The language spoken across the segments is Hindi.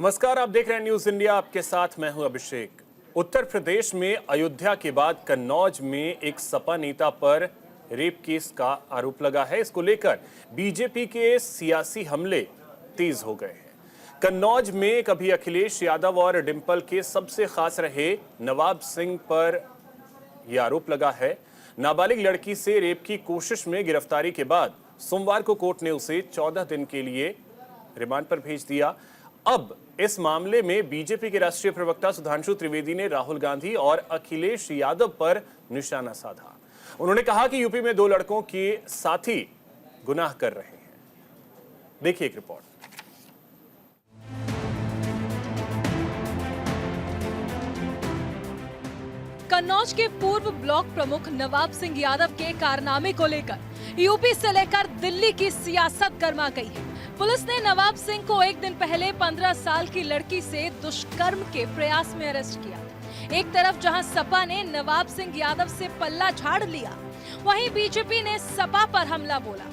नमस्कार, आप देख रहे हैं न्यूज इंडिया। आपके साथ मैं हूं अभिषेक। उत्तर प्रदेश में अयोध्या के बाद कन्नौज में एक सपा नेता पर रेप केस का आरोप लगा है। इसको लेकर बीजेपी के सियासी हमले तेज हो गए हैं। कन्नौज में कभी अखिलेश यादव और डिंपल के सबसे खास रहे नवाब सिंह पर यह आरोप लगा है। नाबालिग लड़की से रेप की कोशिश में गिरफ्तारी के बाद सोमवार को कोर्ट ने उसे 14 दिन के लिए रिमांड पर भेज दिया। अब इस मामले में बीजेपी के राष्ट्रीय प्रवक्ता सुधांशु त्रिवेदी ने राहुल गांधी और अखिलेश यादव पर निशाना साधा। उन्होंने कहा कि यूपी में 2 लड़कों के साथी गुनाह कर रहे हैं। देखिए एक रिपोर्ट। कन्नौज के पूर्व ब्लॉक प्रमुख नवाब सिंह यादव के कारनामे को लेकर यूपी से लेकर दिल्ली की सियासत गर्मा गई है। पुलिस ने नवाब सिंह को एक दिन पहले 15 साल की लड़की से दुष्कर्म के प्रयास में अरेस्ट किया। एक तरफ जहां सपा ने नवाब सिंह यादव से पल्ला झाड़ लिया, वहीं बीजेपी ने सपा पर हमला बोला।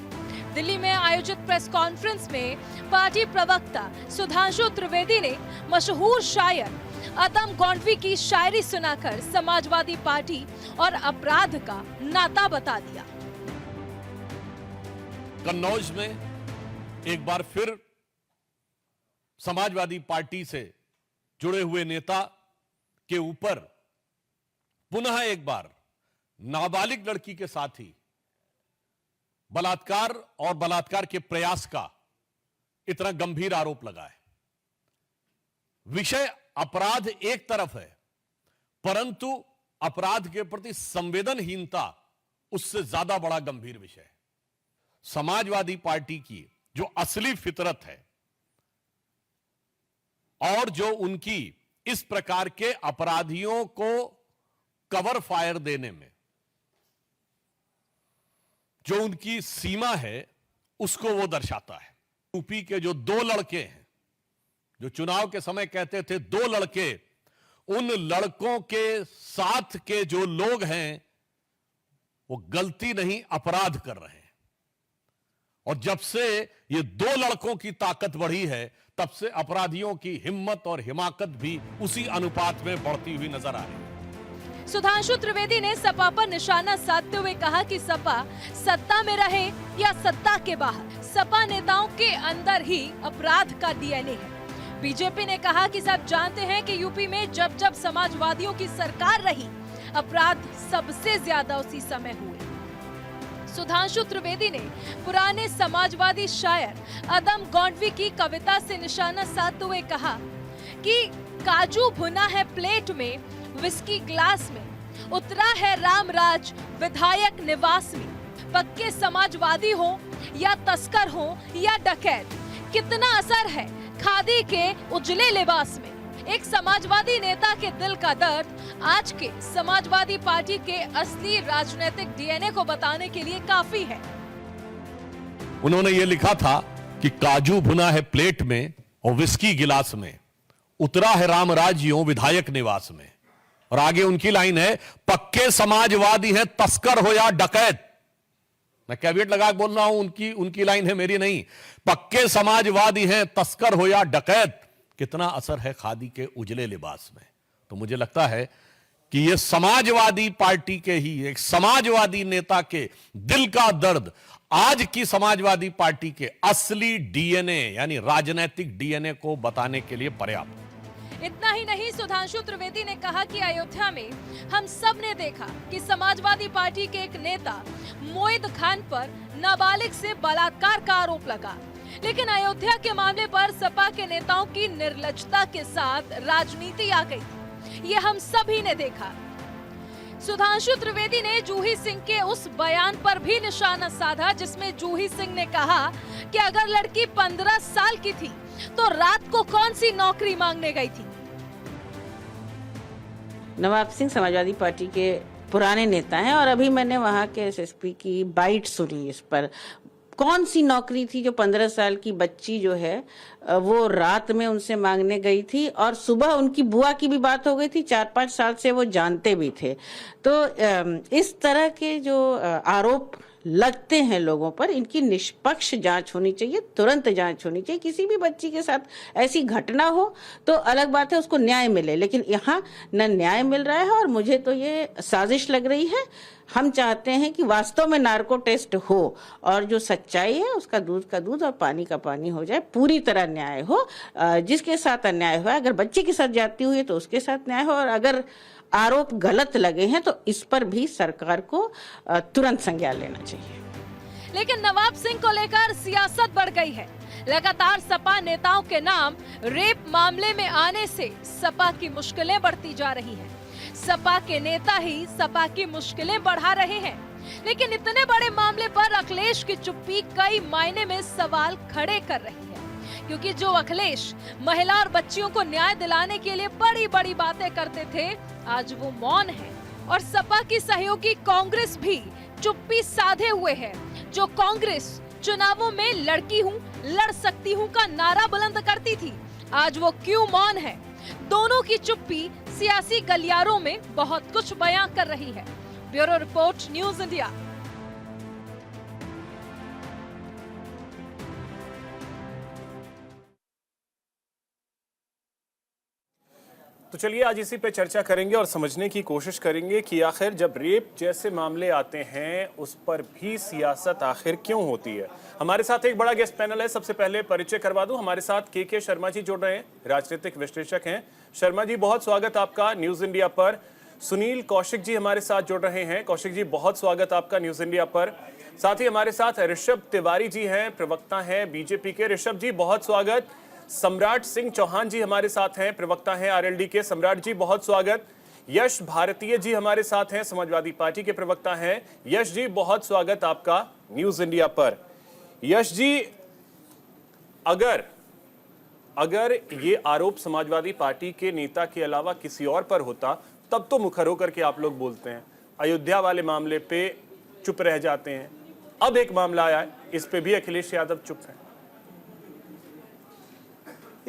दिल्ली में आयोजित प्रेस कॉन्फ्रेंस में पार्टी प्रवक्ता सुधांशु त्रिवेदी ने मशहूर शायर अदम गौंडवी की शायरी सुनाकर समाजवादी पार्टी और अपराध का नाता बता दिया। कन्नौज में एक बार फिर समाजवादी पार्टी से जुड़े हुए नेता के ऊपर पुनः एक बार नाबालिग लड़की के साथ ही बलात्कार और बलात्कार के प्रयास का इतना गंभीर आरोप लगा है। विषय अपराध एक तरफ है, परंतु अपराध के प्रति संवेदनहीनता उससे ज्यादा बड़ा गंभीर विषय है। समाजवादी पार्टी की जो असली फितरत है और जो उनकी इस प्रकार के अपराधियों को कवर फायर देने में जो उनकी सीमा है, उसको वो दर्शाता है। यूपी के जो 2 लड़के हैं, जो चुनाव के समय कहते थे 2 लड़के, उन लड़कों के साथ के जो लोग हैं वो गलती नहीं अपराध कर रहे हैं। और जब से ये 2 लड़कों की ताकत बढ़ी है, तब से अपराधियों की हिम्मत और हिमाकत भी उसी अनुपात में बढ़ती हुई नजर आ रही है। सुधांशु त्रिवेदी ने सपा पर निशाना साधते हुए कहा कि सपा सत्ता में रहे या सत्ता के बाहर, सपा नेताओं के अंदर ही अपराध का डीएनए है। बीजेपी ने कहा कि सब जानते हैं कि यूपी में जब जब समाजवादियों की सरकार रही, अपराध सबसे ज्यादा उसी समय हुए। सुधांशु त्रिवेदी ने पुराने समाजवादी शायर अदम गौंडवी की कविता से निशाना साधते हुए कहा कि काजू भुना है प्लेट में, विस्की ग्लास में, उतरा है रामराज विधायक निवास में। पक्के समाजवादी हो या तस्कर हो या डकैत, कितना असर है खादी के उजले लिबास में। एक समाजवादी नेता के दिल का दर्द आज के समाजवादी पार्टी के असली राजनीतिक डीएनए को बताने के लिए काफी है। उन्होंने ये लिखा था कि काजू भुना है प्लेट में और विस्की गिलास में, उतरा है रामराज्यों विधायक निवास में। और आगे उनकी लाइन है, पक्के समाजवादी हैं तस्कर हो या डकैत। मैं कैविएट लगा बोल रहा हूं, उनकी लाइन है, मेरी नहीं। पक्के समाजवादी हैं तस्कर हो या डकैत, कितना असर है खादी के उजले लिबास में। तो मुझे लगता है कि यह समाजवादी पार्टी के ही एक समाजवादी नेता के दिल का दर्द आज की समाजवादी पार्टी के असली डीएनए यानी राजनीतिक डीएनए को बताने के लिए पर्याप्त। इतना ही नहीं, सुधांशु त्रिवेदी ने कहा कि अयोध्या में हम सब ने देखा कि समाजवादी पार्टी के एक नेता मोइद खान पर नाबालिग से बलात्कार का आरोप लगा, लेकिन अयोध्या के मामले पर सपा के नेताओं की निर्लज्जता के साथ राजनीति आ गई। ये हम सभी ने देखा। सुधांशु त्रिवेदी ने जूही सिंह के उस बयान पर भी निशाना साधा जिसमें जूही सिंह ने कहा कि अगर लड़की 15 साल की थी तो रात को कौन सी नौकरी मांगने गई थी। नवाब सिंह समाजवादी पार्टी के पुराने नेता हैं और अभी मैंने वहां के एसएसपी की बाइट सुनी इस पर। कौन सी नौकरी थी जो 15 साल की बच्ची जो है वो रात में उनसे मांगने गई थी, और सुबह उनकी बुआ की भी बात हो गई थी, 4-5 साल से वो जानते भी थे। तो इस तरह के जो आरोप लगते हैं लोगों पर, इनकी निष्पक्ष जांच होनी चाहिए, तुरंत जांच होनी चाहिए। किसी भी बच्ची के साथ ऐसी घटना हो तो अलग बात है, उसको न्याय मिले, लेकिन यहाँ न न्याय मिल रहा है और मुझे तो ये साजिश लग रही है। हम चाहते हैं कि वास्तव में नार्को टेस्ट हो और जो सच्चाई है उसका दूध का दूध और पानी का पानी हो जाए, पूरी तरह न्याय हो। जिसके साथ अन्याय हुआ, अगर बच्चे के साथ जाती हुई है तो उसके साथ न्याय हो, और अगर आरोप गलत लगे हैं तो इस पर भी सरकार को तुरंत संज्ञान लेना चाहिए। लेकिन नवाब सिंह को लेकर सियासत बढ़ गई है। लगातार सपा नेताओं के नाम रेप मामले में आने से सपा की मुश्किलें बढ़ती जा रही हैं। सपा के नेता ही सपा की मुश्किलें बढ़ा रहे हैं। लेकिन इतने बड़े मामले पर अखिलेश की चुप्पी कई मायने में सवाल खड़े कर रही है, क्योंकि जो अखिलेश महिला और बच्चियों को न्याय दिलाने के लिए बड़ी बड़ी बातें करते थे, आज वो मौन है। और सपा की सहयोगी कांग्रेस भी चुप्पी साधे हुए है। जो कांग्रेस चुनावों में लड़की हूँ, लड़ सकती हूँ का नारा बुलंद करती थी, आज वो क्यों मौन है? दोनों की चुप्पी सियासी गलियारों में बहुत कुछ बयां कर रही है। Bureau report, news India. तो चलिए आज इसी पे चर्चा करेंगे और समझने की कोशिश करेंगे कि आखिर जब रेप जैसे मामले आते हैं उस पर भी सियासत आखिर क्यों होती है। हमारे साथ एक बड़ा गेस्ट पैनल है। सबसे पहले परिचय करवा दूं, हमारे साथ के शर्मा जी जुड़ रहे हैं, राजनीतिक विश्लेषक हैं। शर्मा जी, बहुत स्वागत आपका न्यूज इंडिया पर। सुनील कौशिक जी हमारे साथ जुड़ रहे हैं। कौशिक जी, बहुत स्वागत आपका न्यूज इंडिया पर। साथ ही हमारे साथ ऋषभ तिवारी जी हैं, प्रवक्ता हैं बीजेपी के। ऋषभ जी, बहुत स्वागत। सम्राट सिंह चौहान जी हमारे साथ हैं, प्रवक्ता हैं आरएलडी के। सम्राट जी, बहुत स्वागत। यश भारतीय जी हमारे साथ हैं, समाजवादी पार्टी के प्रवक्ता हैं। यश जी, बहुत स्वागत आपका न्यूज इंडिया पर। यश जी, अगर ये आरोप समाजवादी पार्टी के नेता के अलावा किसी और पर होता तब तो मुखर होकर के आप लोग बोलते हैं, अयोध्या वाले मामले पे चुप रह जाते हैं। अब एक मामला आया है, इस पे भी अखिलेश यादव चुप है।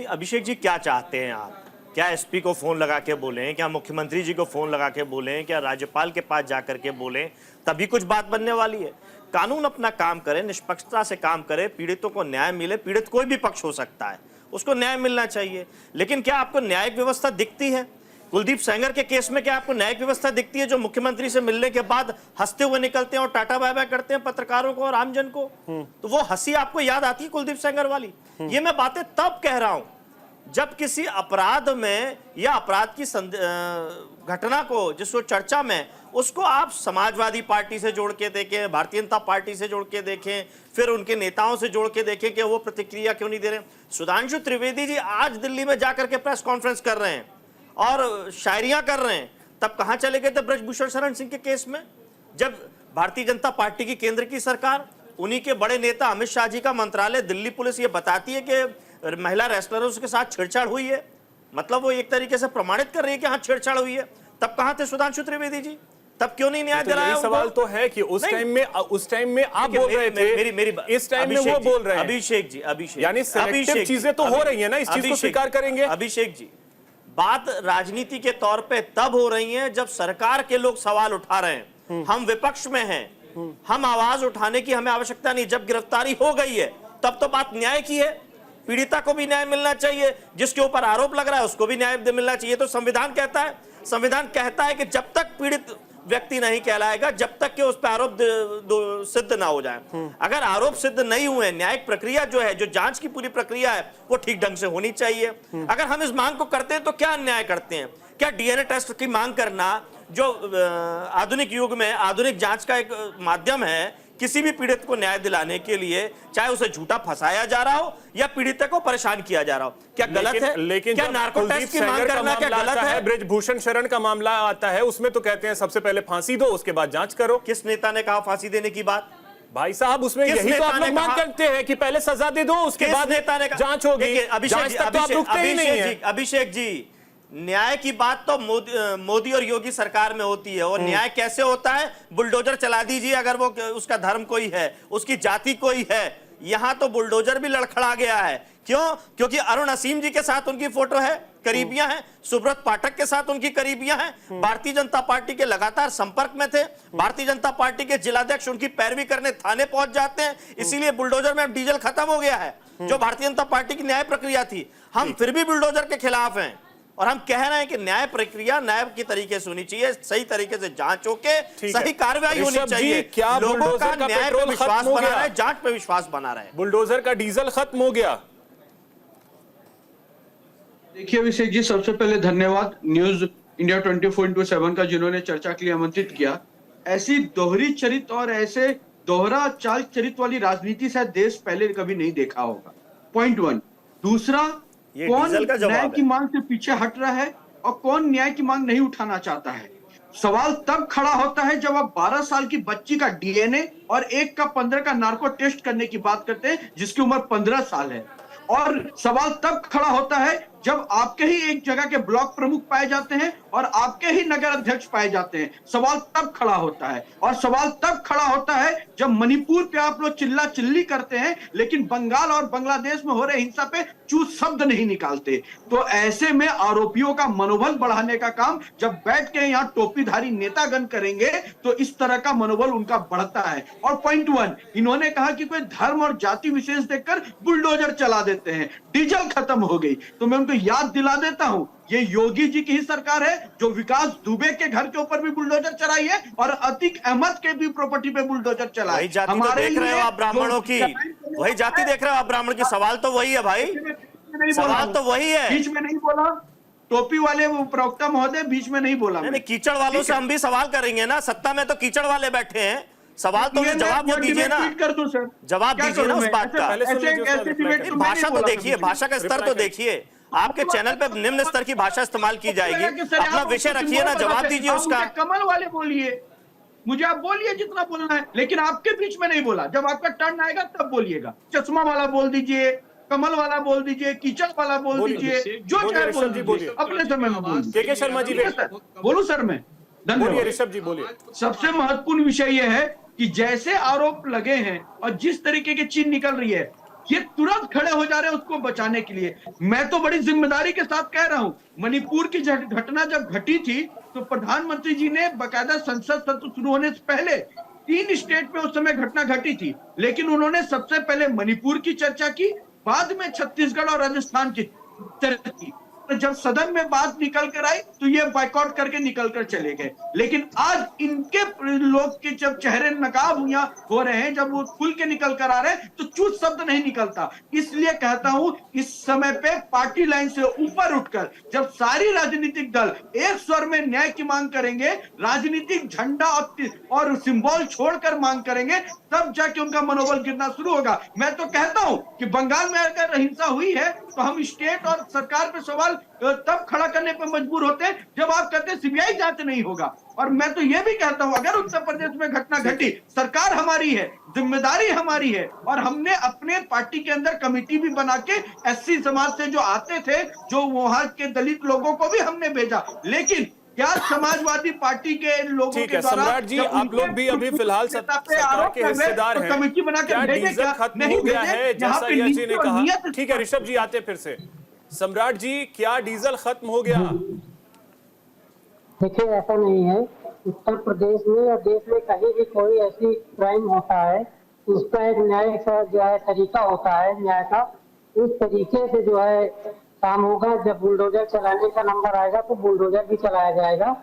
अभिषेक जी, क्या चाहते हैं आप? क्या एसपी को फोन लगा के बोलें, क्या मुख्यमंत्री जी को फोन लगा के बोलें, क्या राज्यपाल के पास जाकर के बोलें, तभी कुछ बात बनने वाली है? कानून अपना काम करे, निष्पक्षता से काम करे, पीड़ितों को न्याय मिले। पीड़ित कोई भी पक्ष हो सकता है, उसको न्याय मिलना चाहिए। लेकिन क्या आपको न्यायिक व्यवस्था दिखती है? कुलदीप सेंगर के केस में क्या आपको न्यायिक व्यवस्था दिखती है, जो मुख्यमंत्री से मिलने के बाद हंसते हुए निकलते हैं और टाटा बाय बाय करते हैं पत्रकारों को और आमजन को? तो वो हंसी आपको याद आती है कुलदीप सेंगर वाली? ये मैं बातें तब कह रहा हूं जब किसी अपराध में या अपराध की घटना को, जिसको चर्चा में, उसको आप समाजवादी पार्टी से जोड़ के देखें, भारतीय जनता पार्टी से जोड़ के देखें, फिर उनके नेताओं से जोड़ के देखें कि वो प्रतिक्रिया क्यों नहीं दे रहे। सुधांशु त्रिवेदी जी आज दिल्ली में जाकर के प्रेस कॉन्फ्रेंस कर रहे हैं और शायरियां कर रहे हैं, तब कहां चले गए थे ब्रजभूषण शरण सिंह के केस में? जब भारतीय जनता पार्टी की केंद्र की सरकार, उन्हीं के बड़े नेता अमित शाह जी का मंत्रालय, दिल्ली पुलिस ये बताती है कि महिला रेस्लरों के साथ छेड़छाड़ हुई है, मतलब वो एक तरीके से प्रमाणित कर रही है कि हाँ छेड़छाड़ हुई है, तब कहां थे सुधांशु त्रिवेदी जी? तब क्यों नहीं न्याय दिलाया? सवाल तो है कि उस टाइम में आप बोल रहे थे, इस टाइम में वो बोल रहे हैं। अभिषेक जी, यानी सेलेक्टिव चीजें तो हो रही है ना, इस चीज को स्वीकार करेंगे? अभिषेक जी, बात राजनीति के तौर पे तब हो रही है जब सरकार के लोग सवाल उठा रहे हैं, हम विपक्ष में हैं, हम आवाज उठाने की हमें आवश्यकता नहीं। जब गिरफ्तारी हो गई है तब तो बात न्याय की है। पीड़िता को भी न्याय मिलना चाहिए, जिसके ऊपर आरोप लग रहा है उसको भी न्याय मिलना चाहिए। तो संविधान कहता है, संविधान कहता है कि जब तक पीड़ित व्यक्ति नहीं कहलाएगा, जब तक कि उस पर आरोप सिद्ध ना हो जाए। अगर आरोप सिद्ध नहीं हुए, न्यायिक प्रक्रिया जो है, जो जांच की पूरी प्रक्रिया है, वो ठीक ढंग से होनी चाहिए। अगर हम इस मांग को करते हैं तो क्या अन्याय करते हैं? क्या डीएनए टेस्ट की मांग करना, जो आधुनिक युग में आधुनिक जांच का एक माध्यम है, किसी भी पीड़ित को न्याय दिलाने के लिए, चाहे उसे झूठा फंसाया जा रहा हो या पीड़ित को परेशान किया जा रहा हो, क्या गलत है? लेकिन क्या नार्को टेस्ट की मांग करना क्या गलत है? ब्रजभूषण शरण का मामला आता है, उसमें तो कहते हैं सबसे पहले फांसी दो, उसके बाद जांच करो। किस नेता ने कहा फांसी देने की बात? भाई साहब, उसमें यही तो आप लोग मांग करते हैं कि पहले सजा दे दो, उसके बाद नेता ने जांच होगी। अभिषेक जी, न्याय की बात तो मोदी और योगी सरकार में होती है, और न्याय कैसे होता है? बुलडोजर चला दीजिए, अगर वो उसका धर्म कोई है, उसकी जाति कोई है, यहां तो बुलडोजर भी लड़खड़ा गया है। क्यों? क्योंकि अरुण असीम जी के साथ उनकी फोटो है, करीबियां हैं, सुब्रत पाठक के साथ उनकी करीबियां हैं, भारतीय जनता पार्टी के लगातार संपर्क में थे, भारतीय जनता पार्टी के जिलाध्यक्ष उनकी पैरवी करने थाने पहुंच जाते हैं, इसीलिए बुलडोजर में अब डीजल खत्म हो गया है। जो भारतीय जनता पार्टी की न्याय प्रक्रिया थी, हम फिर भी बुलडोजर के खिलाफ हैं और हम कह रहे हैं कि न्याय प्रक्रिया न्याय की तरीके से होनी चाहिए, सही तरीके से जांच होके सही कार्रवाई होनी चाहिए। क्या लोगों का बुलडोजर का न्याय पे पेट्रोल विश्वास खत्म हो बना गया? रहे, जांच पे विश्वास बना रहे। बुलडोजर का डीजल खत्म हो गया। देखिए अभिषेक जी, सबसे पहले धन्यवाद न्यूज इंडिया 24/7 का, जिन्होंने चर्चा के लिए आमंत्रित किया। ऐसी दोहरी चरित्र और ऐसे दोहरा चाल चरित्र वाली राजनीति शायद देश पहले कभी नहीं देखा होगा। पॉइंट 1। दूसरा, ये कौन डीजल का जवाब न्याय है। की मांग से पीछे हट रहा है और कौन न्याय की मांग नहीं उठाना चाहता है। सवाल तब खड़ा होता है जब आप 12 साल की बच्ची का डीएनए और 1 का 15 का नार्को टेस्ट करने की बात करते हैं, जिसकी उम्र 15 साल है। और सवाल तब खड़ा होता है जब आपके ही एक जगह के ब्लॉक प्रमुख पाए जाते हैं और आपके ही नगर अध्यक्ष पाए जाते हैं। सवाल तब खड़ा होता है। और सवाल तब खड़ा होता है जब मणिपुर पे आप लोग चिल्ला चिल्ली करते हैं, लेकिन बंगाल और बांग्लादेश में हो रहे हिंसा पे चूत शब्द नहीं निकालते। तो ऐसे में आरोपियों का मनोबल बढ़ाने का काम जब बैठ के यहाँ टोपीधारी नेतागण करेंगे तो इस तरह का मनोबल उनका बढ़ता है। और पॉइंट 1, इन्होंने कहा कि कोई धर्म और जाति विशेष देखकर बुलडोजर चला देते हैं, डीजल खत्म हो गई। तो मैं उनको याद दिला देता हूं, ये योगी जी की ही सरकार है जो विकास दुबे के घर के ऊपर भी बुलडोजर चलाई है और अतीक अहमद के भी प्रॉपर्टी पे बुलडोजर चला वही है। जाति तो देख रहे हो आप ब्राह्मणों की, वही जाति देख रहे हो आप ब्राह्मण की। सवाल तो वही है भाई, सवाल तो वही है। बीच में नहीं बोला टोपी वाले वो प्रवक्ता महोदय, बीच में नहीं बोला। नहीं, कीचड़ वालों से हम भी सवाल करेंगे ना, सत्ता में तो कीचड़ वाले बैठे हैं। सवाल तो जवाब वो दीजिए ना, कर दूं सर, जवाब दीजिए ना उस बात का। भाषा तो देखिए, भाषा का स्तर तो देखिए। आपके चैनल पे निम्न स्तर की भाषा इस्तेमाल की जाएगी, अपना विषय रखिए ना, जवाब दीजिए उसका। कमल वाले बोलिए, मुझे आप बोलिए जितना बोलना है, लेकिन आपके बीच में नहीं बोला। जब आपका टर्न आएगा तब बोलिएगा। चश्मा वाला बोल दीजिए, कमल वाला बोल दीजिए, कीचड़ वाला बोल दीजिए, जो चाहे बोल दीजिए, अपने समय में बोलिए। के शर्मा जी बोलू सर मैं? धन्यवाद। ऋषभ जी बोलिए। सबसे महत्वपूर्ण विषय यह है कि जैसे आरोप लगे हैं और जिस तरीके की चीन निकल रही है, ये तुरंत खड़े हो जा रहे हैं उसको बचाने के लिए। मैं तो बड़ी जिम्मेदारी के साथ कह रहा हूं, मणिपुर की घटना जब घटी थी तो प्रधानमंत्री जी ने बकायदा संसद सत्र शुरू होने से पहले 3 स्टेट में उस समय घटना घटी थी, लेकिन उन्होंने सबसे पहले मणिपुर की चर्चा की, बाद में छत्तीसगढ़ और राजस्थान की चर्चा की। तो जब सदन में बात निकल कर आई तो ये बाइकआउट करके निकल कर चले गए। लेकिन आज इनके लोग के जब चेहरे नकाब हो रहे हैं, जब वो खुल के निकल कर आ रहे हैं, तो चूत शब्द नहीं निकलता। इसलिए कहता हूं, इस समय पे पार्टी लाइन से ऊपर उठकर जब सारी राजनीतिक दल एक स्वर में न्याय की मांग करेंगे, राजनीतिक झंडा और सिंबल छोड़कर मांग करेंगे, तब जाके उनका मनोबल गिरना शुरू होगा। मैं तो कहता हूं कि बंगाल में अगर हिंसा हुई है तो हम स्टेट और सरकार पे सवाल तब खड़ा करने पर मजबूर होते हैं जब आप कहते हैं सीबीआई जांच नहीं होगा। और मैं तो यह भी कहता हूं, अगर उत्तर प्रदेश में घटना घटी, सरकार हमारी है, जिम्मेदारी हमारी है, और हमने अपने पार्टी के अंदर कमेटी भी बना के एससी समाज से जो आते थे, जो वहां के दलित लोगों को भी हमने भेजा। लेकिन क्या समाजवादी पार्टी के लोगों ठीक के है द्वारा सम्राट जी, आप लोग भी अभी फिलहाल सरकार के हिस्सेदार हैं, कमेटी बना क्या के डीजल खत्म हो गया है जैसा यश जी ने कहा? ठीक है ऋषभ जी आते फिर से। सम्राट जी, क्या डीजल खत्म हो गया? देखिए, ऐसा नहीं है। उत्तर प्रदेश में या देश में कहीं भी कोई ऐसी क्राइम होता है, उसका एक न्याय का जो है तरीका होता है, न्याय का उस तरीके से जो है काम होगा। जब बुलडोजर चलाने का नंबर आएगा तो बुलडोजर भी चलाया जाएगा।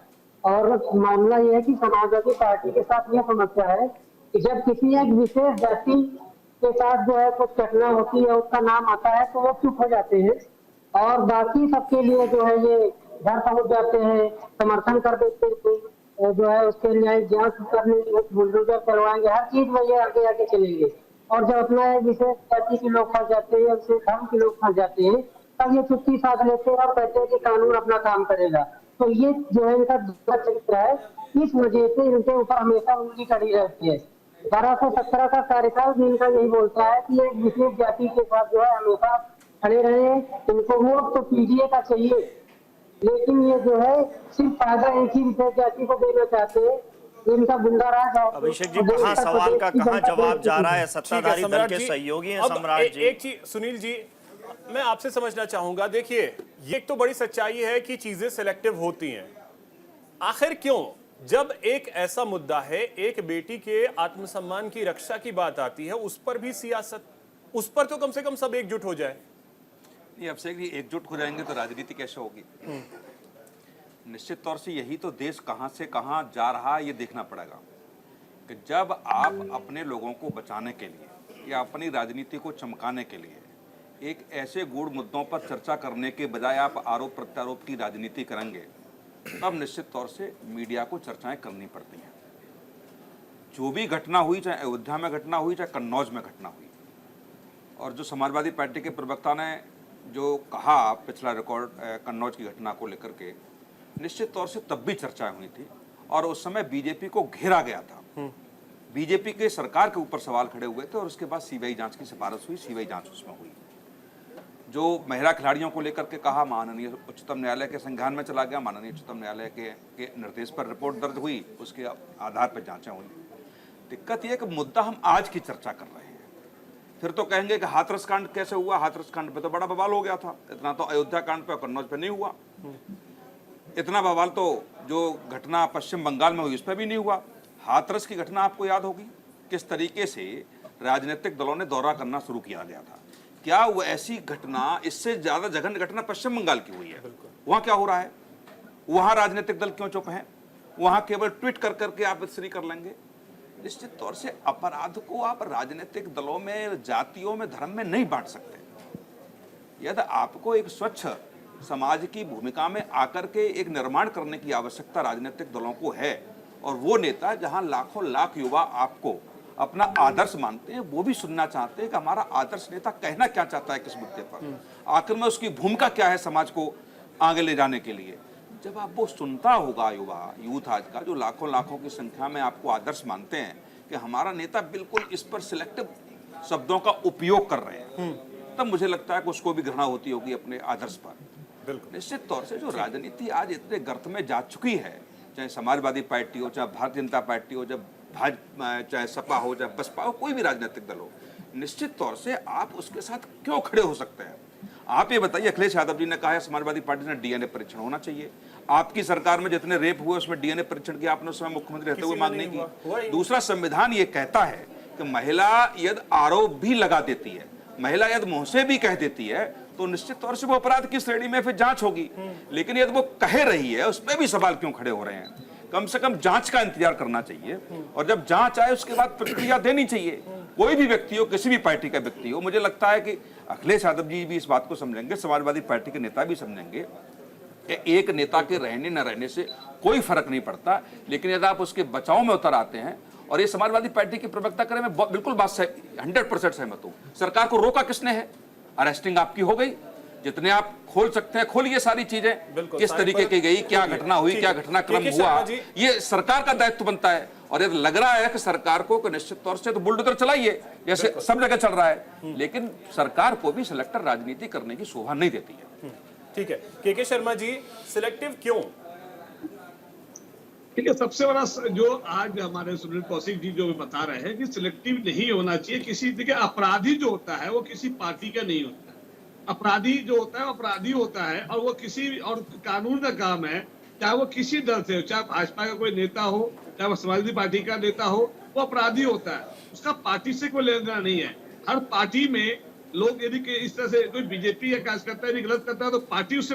और मामला यह है कि समाजवादी पार्टी के साथ यह समस्या है कि जब किसी एक विशेष जाति के साथ जो है कुछ घटना होती है, उसका नाम आता है, तो वो चुप हो जाते हैं और बाकी सबके लिए जो है ये घर पहुंच जाते हैं, समर्थन कर देते हैं, जो है उसके न्याय जांच करने बुलडोजर करवाएंगे, हर चीज में ये आगे आगे चलेंगे। और जब अपना विशेष जाति के लोग फंस जाते हैं, विशेष धर्म के लोग फंस जाते हैं, तब ये चुप्पी साध लेते हैं और कहते हैं कि कानून अपना काम करेगा। तो ये जो है इनका दूसरा चरित्र है। इस वजह से इनके ऊपर हमेशा उंगली कड़ी रहती है। 1217 का कार्यकाल भी इनका यही बोलता है कि एक विशेष जाति के साथ जो है हमेशा खड़े रहे। इनको वोट तो पीडीए का चाहिए, लेकिन ये जो है सिर्फ फायदा एक ही विशेष जाति को देना चाहते हैं। इनका गुंडा राज और अभिषेक जी, कहाँ सवाल का कहाँ जवाब जा रहा है? ठीक है, सत्ताधारी दल सम्राट के जी। सहयोगी हैं अब सम्राट जी। एक चीज सुनील जी, मैं आपसे समझना चाहूंगा, देखिए ये एक तो बड़ी सच्चाई है कि चीजें सिलेक्टिव होती हैं, आखिर क्यों? जब एक ऐसा मुद्दा है, एक बेटी के आत्मसम्मान की रक्षा की बात आती है, उस पर भी सियासत, उस पर तो कम से कम सब एकजुट हो जाए। नहीं, अभिषेक जी, एकजुट हो जाएंगे तो राजनीति कैसे होगी? निश्चित तौर से यही तो देश कहां से कहां जा रहा है ये देखना पड़ेगा कि जब आप अपने लोगों को बचाने के लिए या अपनी राजनीति को चमकाने के लिए एक ऐसे गूढ़ मुद्दों पर चर्चा करने के बजाय आप आरोप प्रत्यारोप की राजनीति करेंगे, तब निश्चित तौर से मीडिया को चर्चाएं करनी पड़ती हैं। जो भी घटना हुई, चाहे अयोध्या में घटना हुई, चाहे कन्नौज में घटना हुई, और जो समाजवादी पार्टी के प्रवक्ता ने जो कहा पिछला रिकॉर्ड कन्नौज की घटना को लेकर के, निश्चित तौर से तब भी चर्चाएं हुई थी और उस समय बीजेपी को घेरा गया था। बीजेपी के सरकार के ऊपर सवाल खड़े हुए थे और उसके बाद सीबीआई जांच की सिफारिश हुई, सीबीआई जांच उसमें हुई। जो महिला खिलाड़ियों को लेकर के कहा, माननीय उच्चतम न्यायालय के संज्ञान में चला गया, माननीय उच्चतम न्यायालय के निर्देश पर रिपोर्ट दर्ज हुई, उसके आधार पर जांचें हुई। दिक्कत यह कि मुद्दा हम आज की चर्चा कर रहे हैं, फिर तो कहेंगे कि हाथरस कांड कैसे हुआ? हाथरस कांड पे तो बड़ा बवाल हो गया था, इतना तो अयोध्या कांड पे और कन्नौज पे नहीं हुआ। इतना बवाल तो जो घटना पश्चिम बंगाल में हुई उस पर भी नहीं हुआ। हाथरस की घटना आपको याद होगी, किस तरीके से राजनीतिक दलों ने दौरा करना शुरू किया गया था। क्या वो ऐसी घटना, इससे ज्यादा जघन्य घटना पश्चिम बंगाल की हुई है? वहां क्या हो रहा है? वहां राजनीतिक दल क्यों चुप हैं? वहां केवल ट्वीट कर करके आप विस्तृत कर लेंगे। निश्चित तौर से अपराध को आप राजनीतिक दलों में, जातियों में, धर्म में नहीं बांट सकते। यदि आपको एक स्वच्छ समाज की भूमिका में आकर के एक निर्माण करने की आवश्यकता राजनीतिक दलों को है, और वो नेता जहां लाखों लाख युवा आपको अपना आदर्श मानते हैं, वो भी सुनना चाहते हैं कि हमारा आदर्श नेता कहना क्या चाहता है किस मुद्दे पर, आखिर में उसकी भूमिका क्या है समाज को आगे ले जाने के लिए। जब आप वो सुनता होगा युवा, यूथ आज का, जो लाखों लाखों की संख्या में आपको आदर्श मानते हैं कि हमारा नेता बिल्कुल इस पर सिलेक्टिव शब्दों का उपयोग कर रहे हैं, तब मुझे लगता है कि उसको भी घृणा होती होगी अपने आदर्श पर। निश्चित तौर से जो राजनीति आज इतने गर्त में जा चुकी है, चाहे समाजवादी पार्टी हो, चाहे भारतीय जनता पार्टी हो, चाहे सपा हो, चाहे बसपा हो, कोई भी राजनीतिक दल हो, निश्चित तौर से आप उसके साथ क्यों खड़े हो सकते हैं? आप ये बताइए, अखिलेश यादव जी ने कहा है समाजवादी पार्टी ने डीएनए परीक्षण होना चाहिए। आपकी सरकार में जितने रेप हुए उसमें डीएनए परीक्षण की आपने उस समय मुख्यमंत्री रहते हुए मांग नहीं की। दूसरा, संविधान ये कहता है कि महिला यदि आरोप भी लगा देती है, महिला यदि मुंह से भी कह देती है, तो निश्चित तौर से वो अपराध की श्रेणी में फिर जांच होगी। लेकिन यदि वो कह रही है, उस पर भी सवाल क्यों खड़े हो रहे हैं? कम से कम जांच का इंतजार करना चाहिए, और जब जांच आए उसके बाद प्रतिक्रिया देनी चाहिए। कोई भी व्यक्ति हो, किसी भी पार्टी का व्यक्ति हो, मुझे लगता है कि अखिलेश यादव जी भी इस बात को समझेंगे, समाजवादी पार्टी के नेता भी समझेंगे कि एक नेता के रहने न रहने से कोई फर्क नहीं पड़ता, लेकिन यदि आप उसके बचाव में उतर आते हैं, और ये समाजवादी पार्टी के प्रवक्ता करें, मैं बिल्कुल बात 100% सहमत हूं। सरकार को रोका किसने है? अरेस्टिंग आपकी हो गई, जितने आप खोल सकते हैं खोलिए सारी चीजें, किस तरीके की गई, क्या घटना हुई, क्या घटनाक्रम हुआ, ये सरकार का दायित्व बनता है। और यदि लग रहा है कि सरकार को निश्चित तौर से तो बुलडोजर चलाइए, जैसे सब जगह चल रहा है, लेकिन सरकार को भी सिलेक्टर राजनीति करने की शोभा नहीं देती है। ठीक है, के शर्मा जी, सिलेक्टिव क्यों? ठीक है, सबसे बड़ा जो आज हमारे सुनील कौशिक जी जो भी बता रहे हैं कि सिलेक्टिव नहीं होना चाहिए। किसी, देखिए, अपराधी जो होता है वो किसी पार्टी का नहीं होता। अपराधी जो होता है अपराधी होता है, और वो किसी, और कानून का काम है, चाहे वो किसी दल से हो, चाहे भाजपा का कोई नेता हो, चाहे वो समाजवादी पार्टी का नेता हो, वो अपराधी होता है। उसका पार्टी से कोई लेना देना नहीं है। हर पार्टी में लोग यदि इस तरह से कोई बीजेपी या कार्यकर्ता यदि गलत करता है तो पार्टी उससे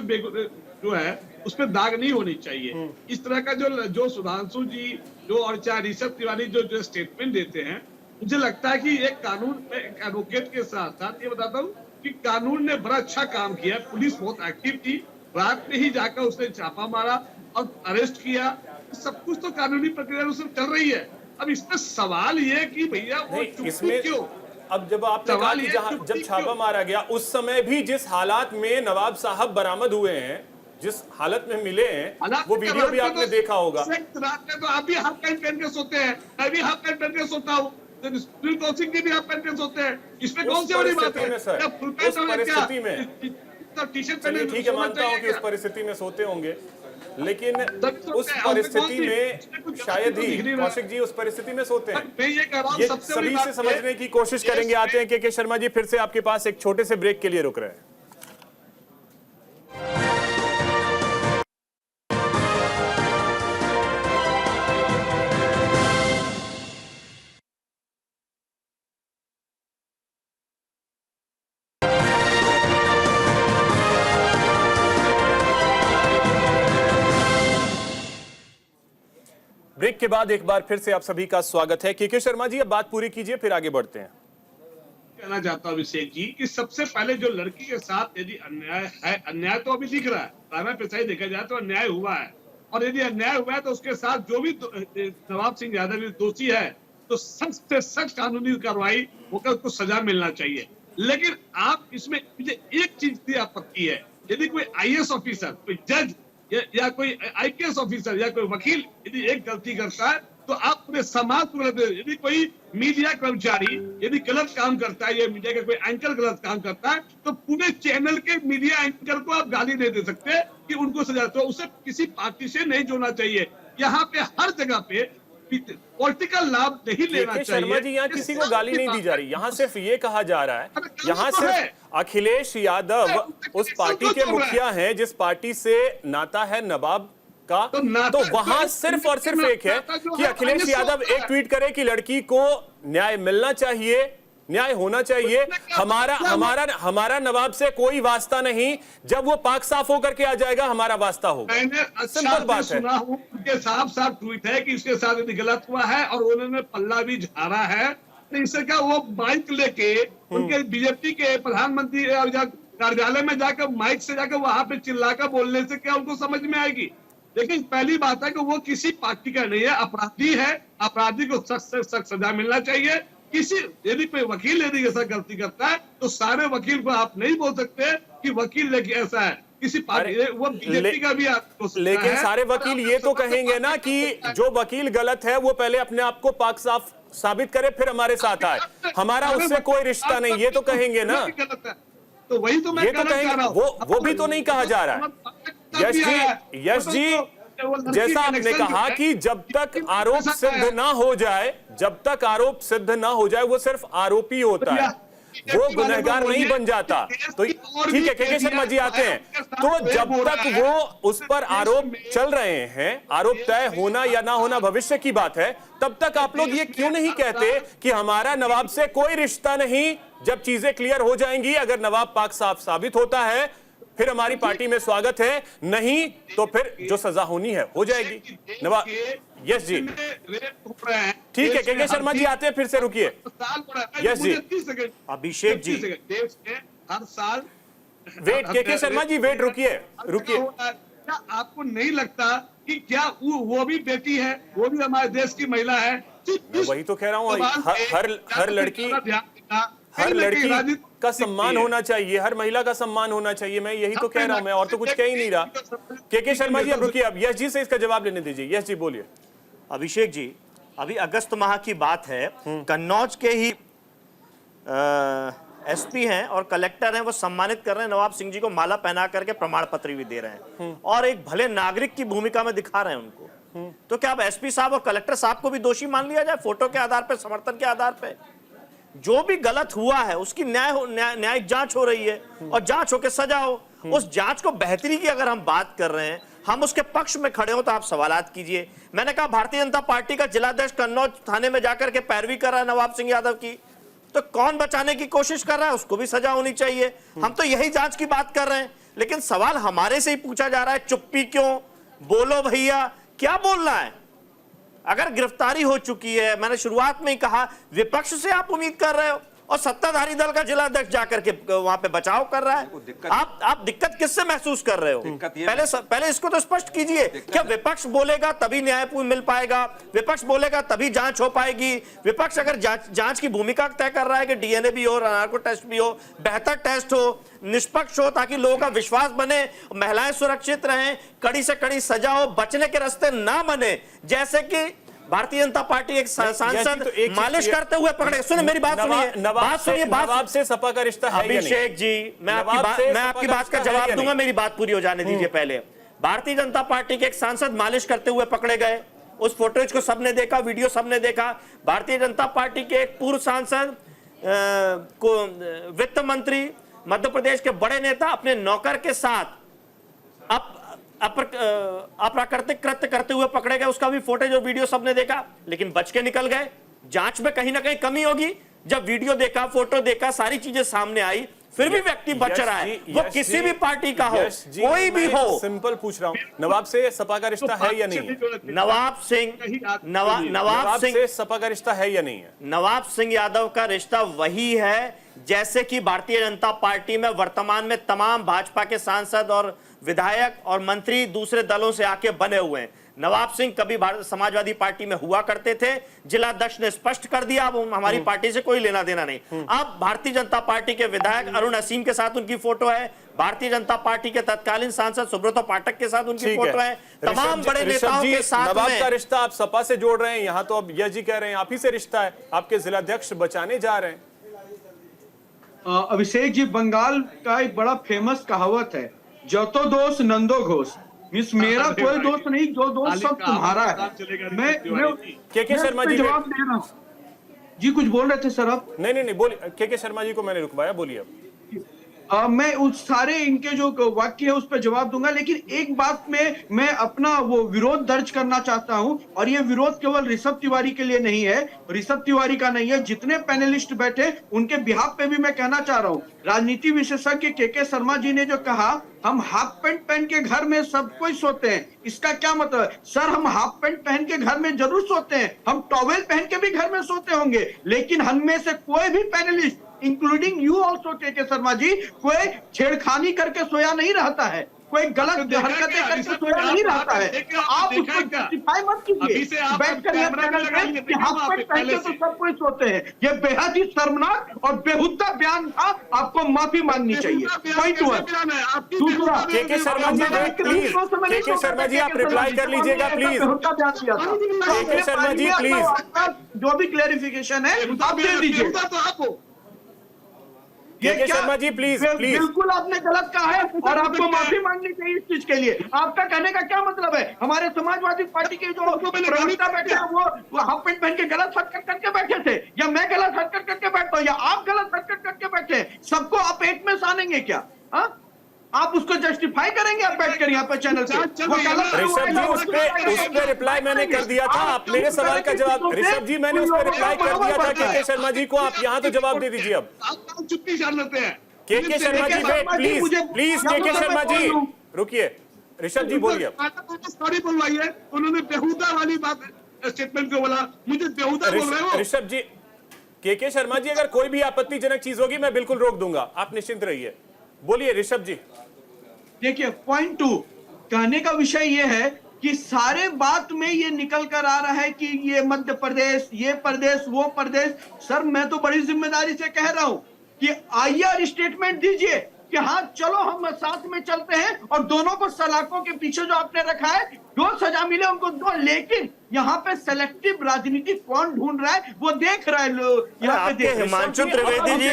जो है उस पर दाग नहीं होनी चाहिए। इस तरह का जो सुधांशु जी जो, और चाहे ऋषभ तिवारी जो स्टेटमेंट देते हैं, मुझे लगता है कि एक कानून में एडवोकेट के साथ साथ ये बताता हूँ कि कानून ने बड़ा अच्छा काम किया। पुलिस बहुत एक्टिव थी, रात में ही जाकर उसने छापा मारा और अरेस्ट किया। सब कुछ तो कानूनी प्रक्रिया चल रही है। अब इसमें सवाल ये कि भैया वो चुप क्यों? अब जब आपने कहा कि जब छापा मारा गया, उस समय भी जिस हालात में नवाब साहब बरामद हुए हैं, जिस हालत में मिले हैं, वो वीडियो भी आपने देखा होगा। रात में तो आप भी हाफ पैंट पहन के सोते हैं, मैं भी हाफ पैंट पहन के सोता हूँ, सुनील कौशिक जी भी हाफ पैंट के सोते हैं। इसमें कौन सी बड़ी बात है? टी शर्ट पहने, ठीक है, मानता हूँ कि उस परिस्थिति में सोते होंगे, लेकिन उस परिस्थिति में शायद ही कौशिक जी उस परिस्थिति में सोते हैं। मैं ये कह रहा हूं, ये सबसे सभी बड़ी से बात समझने की कोशिश करेंगे। आते हैं के शर्मा जी, फिर से आपके पास एक छोटे से ब्रेक के लिए रुक रहे हैं। ब्रेक के बाद एक बार फिर से आप सभी का स्वागत है। के शर्मा जी, अब बात पूरी कीजिए, फिर आगे बढ़ते हैं। कहना चाहता हूं अभिषेक जी कि सबसे पहले जो लड़की के साथ यदि अन्याय है, अन्याय तो अभी दिख रहा है, प्राइमा फेसाई देखा जाए तो अन्याय हुआ है, और यदि अन्याय हुआ है तो उसके साथ जो भी नवाब सिंह यादव दोषी है तो सख्त से सख्त कानूनी कार्रवाई होकर उसको सजा मिलना चाहिए। लेकिन आप इसमें मुझे एक चीज की आपत्ति है, यदि कोई आईएएस ऑफिसर, कोई जज या कोई आईपीएस ऑफिसर या कोई वकील यदि एक गलती करता है तो आप पूरे समाज को गलत, यदि कोई मीडिया कर्मचारी यदि गलत काम करता है या मीडिया का कोई एंकर गलत काम करता है तो पूरे चैनल के मीडिया एंकर को आप गाली नहीं दे सकते कि उनको सजा, तो उसे किसी पार्टी से नहीं जोड़ना चाहिए। यहाँ पे हर जगह पे पॉलिटिकल लाभ नहीं लेना चाहिए। शर्मा जी, यहाँ किसी को गाली नहीं दी जा रही, यहाँ सिर्फ ये कहा जा रहा है, यहाँ सिर्फ अखिलेश यादव उस पार्टी के मुखिया हैं जिस पार्टी से नाता है नवाब का, तो वहां सिर्फ और सिर्फ एक है कि अखिलेश यादव एक ट्वीट करे कि लड़की को न्याय मिलना चाहिए, न्याय होना चाहिए, हमारा नवाब से कोई वास्ता नहीं, जब वो पाक साफ होकर के आ जाएगा हमारा वास्ता होगा। मैंने सिंपल बात है। सुना हूं, उनके साफ ट्वीट है कि उसके साथ यदि गलत हुआ है और उन्होंने पल्ला भी झाड़ा है, तो इससे क्या वो माइक लेके उनके बीजेपी के प्रधानमंत्री कार्यालय में जाकर माइक से जाकर वहां पे चिल्लाकर बोलने से क्या उनको समझ में आएगी? लेकिन पहली बात है कि वो किसी पार्टी का नहीं है, अपराधी है, अपराधी को सख्त से सख्त सजा मिलना चाहिए। किसी यदि कोई वकील यदि ऐसा गलती करता है तो सारे वकील को आप नहीं बोल सकते कि वकील लेके ऐसा है, किसी पार्टी वो बीजेपी का भी आप, लेकिन सारे वकील ये तो कहेंगे ना कि जो वकील गलत है वो पहले अपने आप को पाक साफ साबित करे फिर हमारे साथ आए, हमारा उससे कोई रिश्ता नहीं, ये तो कहेंगे ना। तो वही तो मैं कहना चाह रहा हूं, वो भी तो नहीं कहा जा रहा है। यश जी, जैसा आपने कहा कि जब तक आरोप सिद्ध ना हो जाए, जब तक आरोप सिद्ध ना हो जाए वो सिर्फ आरोपी होता है, वो गुनहगार नहीं बन जाता। तो ठीक है, के शर्मा जी आते हैं, तो जब तक वो उस पर आरोप चल रहे हैं, आरोप तय होना या ना होना भविष्य की बात है, तब तक आप लोग ये क्यों नहीं कहते कि हमारा नवाब से कोई रिश्ता नहीं, जब चीजें क्लियर हो जाएंगी, अगर नवाब पाक साफ साबित होता है फिर हमारी पार्टी में स्वागत है, नहीं तो फिर जो सजा होनी है हो जाएगी। नवाब, यश जी ठीक है, के शर्मा जी आते हैं, फिर से रुकिए। यश जी, अभिषेक जी, हर साल वेट, के शर्मा जी वेट, रुकिए। क्या आपको नहीं लगता कि क्या वो भी बेटी है, वो भी हमारे देश की महिला है? मैं वही तो कह रहा हूँ, हर लड़की का सम्मान होना चाहिए, हर महिला का सम्मान होना चाहिए, मैं यही तो कह रहा हूं, मैं और तो कुछ कह ही नहीं रहा। के शर्मा जी अब रुकिए, अब यश जी से इसका जवाब लेने दीजिए। यश जी बोलिए। अभिषेक जी, अभी अगस्त माह की बात है, कन्नौज के ही एसपी हैं और कलेक्टर हैं, वो सम्मानित कर रहे हैं नवाब सिंह जी को, माला पहना करके प्रमाण पत्र भी दे रहे हैं और एक भले नागरिक की भूमिका में दिखा रहे हैं उनको। तो क्या अब एसपी साहब और कलेक्टर साहब को भी दोषी मान लिया जाए फोटो के आधार पर, समर्थन के आधार पर? जो भी गलत हुआ है उसकी न्यायिक जांच हो रही है और जांच होकर सजा हो। उस जांच को बेहतरी की अगर हम बात कर रहे हैं, हम उसके पक्ष में खड़े हो तो आप सवालात कीजिए। मैंने कहा भारतीय जनता पार्टी का जिलाध्यक्ष कन्नौज थाने में जाकर के पैरवी कर रहा है नवाब सिंह यादव की, तो कौन बचाने की कोशिश कर रहा है, उसको भी सजा होनी चाहिए। हम तो यही जांच की बात कर रहे हैं, लेकिन सवाल हमारे से ही पूछा जा रहा है, चुप्पी क्यों? बोलो भैया, क्या बोलना है? अगर गिरफ्तारी हो चुकी है, मैंने शुरुआत में ही कहा, विपक्ष से आप उम्मीद कर रहे हो और सत्ताधारी दल का जिलाध्यक्ष जाकर के वहां पे बचाव कर रहा है। आप दिक्कत किससे महसूस कर रहे हो? पहले इसको तो स्पष्ट कीजिए। क्या विपक्ष बोलेगा तभी न्याय मिल पाएगा? विपक्ष बोलेगा तभी जांच हो पाएगी? विपक्ष अगर जांच की भूमिका तय कर रहा है कि डीएनए भी हो, नार्को टेस्ट भी हो, बेहतर टेस्ट हो, निष्पक्ष हो, ताकि लोगों का विश्वास बने, महिलाएं सुरक्षित रहें, कड़ी से कड़ी सजा हो, बचने के रास्ते ना बने, जैसे कि भारतीय जनता पार्टी एक सांसद मालिश करते हुए पकड़े। सुनिए मेरी बात, सुनिए बात से सपा का रिश्ता है? अभिषेक जी, मैं आपकी बात का जवाब दूंगा, मेरी बात पूरी हो जाने दीजिए। पहले भारतीय जनता पार्टी के एक सांसद मालिश करते हुए पकड़े गए, उस फुटेज को सबने देखा, वीडियो सबने देखा। भारतीय जनता पार्टी के एक पूर्व सांसद को वित्त मंत्री, मध्य प्रदेश के बड़े नेता अपने नौकर के साथ अप्राकृतिक कृत्य करते हुए पकड़े गए, उसका भी फुटेज और वीडियो सबने देखा, लेकिन बच के निकल गए। जांच में कहीं ना कहीं कमी होगी। जब वीडियो देखा, फोटो देखा, सारी चीजें सामने आई, फिर भी व्यक्ति बच रहा है, वो किसी भी पार्टी का हो, कोई भी हो। सिंपल पूछ रहा हूं, नवाब से सपा का रिश्ता है या नहीं? नवाब सिंह से सपा का रिश्ता है या नहीं है? नवाब सिंह यादव का रिश्ता वही है जैसे कि भारतीय जनता पार्टी में वर्तमान में तमाम भाजपा के सांसद और विधायक और मंत्री दूसरे दलों से आके बने हुए हैं। नवाब सिंह कभी समाजवादी पार्टी में हुआ करते थे, जिलाध्यक्ष ने स्पष्ट कर दिया अब हमारी पार्टी से कोई लेना देना नहीं। अब भारतीय जनता पार्टी के विधायक अरुण असीम के साथ उनकी फोटो है, भारतीय जनता पार्टी के तत्कालीन सांसद सुब्रत पाठक के साथ उनकी फोटो है, तमाम बड़े नेताओं के साथ। नवाब का रिश्ता आप सपा से जोड़ रहे हैं, यहाँ तो अब यह जी कह रहे हैं आप ही से रिश्ता है, आपके जिलाध्यक्ष बचाने जा रहे हैं। अभिषेक जी, बंगाल का एक बड़ा फेमस कहावत है, जो तो दोस्त नंदो घोष। मिस मेरा कोई दोस्त नहीं, जो दोस्त सब तुम्हारा है। मैं के शर्मा जी जवाब दे रहा हूं जी। कुछ बोल रहे थे सर आप? नहीं बोलिए। के शर्मा जी को मैंने रुकवाया, बोलिए अब। मैं उस सारे इनके जो वाक्य है उस पर जवाब दूंगा, लेकिन एक बात में मैं अपना वो विरोध दर्ज करना चाहता हूं, और ये विरोध केवल ऋषभ तिवारी के लिए नहीं है, ऋषभ तिवारी का नहीं है, जितने पैनलिस्ट बैठे उनके बिहाफ पे भी मैं कहना चाह रहा हूं। राजनीति विशेषज्ञ के शर्मा जी ने जो कहा, हम हाफ पैंट पहन के घर में सब कोई सोते हैं, इसका क्या मतलब है? सर, हम हाफ पैंट पहन के घर में जरूर सोते हैं, हम टॉवेल पहन के भी घर में सोते होंगे, लेकिन हम में से कोई भी पैनलिस्ट इंक्लूडिंग यू ऑल्सो के शर्मा जी, कोई छेड़खानी करके सोया नहीं रहता है, कोई गलत हरकतें करके सोया नहीं रहता है। आप उसको जस्टिफाई मत कीजिए बैठकर ये कहकर कि हाफ पैंट पहन के तो सब कोई सोते हैं। ये बेहद ही शर्मनाक और बेहुदा बयान था, आपको माफी मांगनी चाहिए। Point one. दूसरा, के शर्मा जी प्लीज, के शर्मा जी आप रिप्लाई कर लीजिएगा प्लीज। के शर्मा जी प्लीज, जो भी क्लेरिफिकेशन है आप दे दीजिए। के शर्मा जी प्लीज प्लीज। बिल्कुल आपने गलत कहा है और आपको माफी मांगनी चाहिए इस चीज के लिए। आपका कहने का क्या मतलब है? हमारे समाजवादी पार्टी के जो प्रवक्ता बैठे हैं वो हाफ पैंट पहन के गलत हरकत करके बैठे थे, या मैं गलत हरकत करके बैठता हूँ, या आप गलत हरकत करके बैठे? सबको आप एक में सानेंगे क्या? आप उसको जस्टिफाई करेंगे आप बैठकर यहाँ पर चैनल पे? ऋषभ जी उस पे रिप्लाई मैंने कर दिया था, आप मेरे सवाल का जवाब। ऋषभ जी मैंने उस पर रिप्लाई कर दिया था के शर्मा जी को, आप यहाँ तो जवाब दे दीजिए अब। आप चुप्पी जान लेते हैं। के Sharma ji wait please please. के शर्मा जी रुकिए, ऋषभ जी बोलिए। सॉरी बोलवाइए, उन्होंने बेहुदा वाली बात स्टेटमेंट को बोला, मुझे बेहुदा बोल रहे हो। ऋषभ जी, के शर्मा जी अगर कोई भी आपत्तिजनक चीज होगी मैं बिल्कुल रोक दूंगा, आप निश्चिंत रहिए। बोलिए ऋषभ जी। देखिए, पॉइंट 2 कहने का विषय यह है कि सारे बात में ये निकल कर आ रहा है कि ये मध्य प्रदेश, ये प्रदेश, वो प्रदेश। सर, मैं तो बड़ी जिम्मेदारी से कह रहा हूं कि आइए स्टेटमेंट दीजिए कि हाँ चलो हम साथ में चलते हैं, और दोनों को सलाखों के पीछे जो आपने रखा है, जो सजा मिले उनको दो। लेकिन यहाँ पे सेलेक्टिव राजनीति कौन ढूंढ रहा है वो देख रहा है लोग। हिमांशु त्रिवेदी जी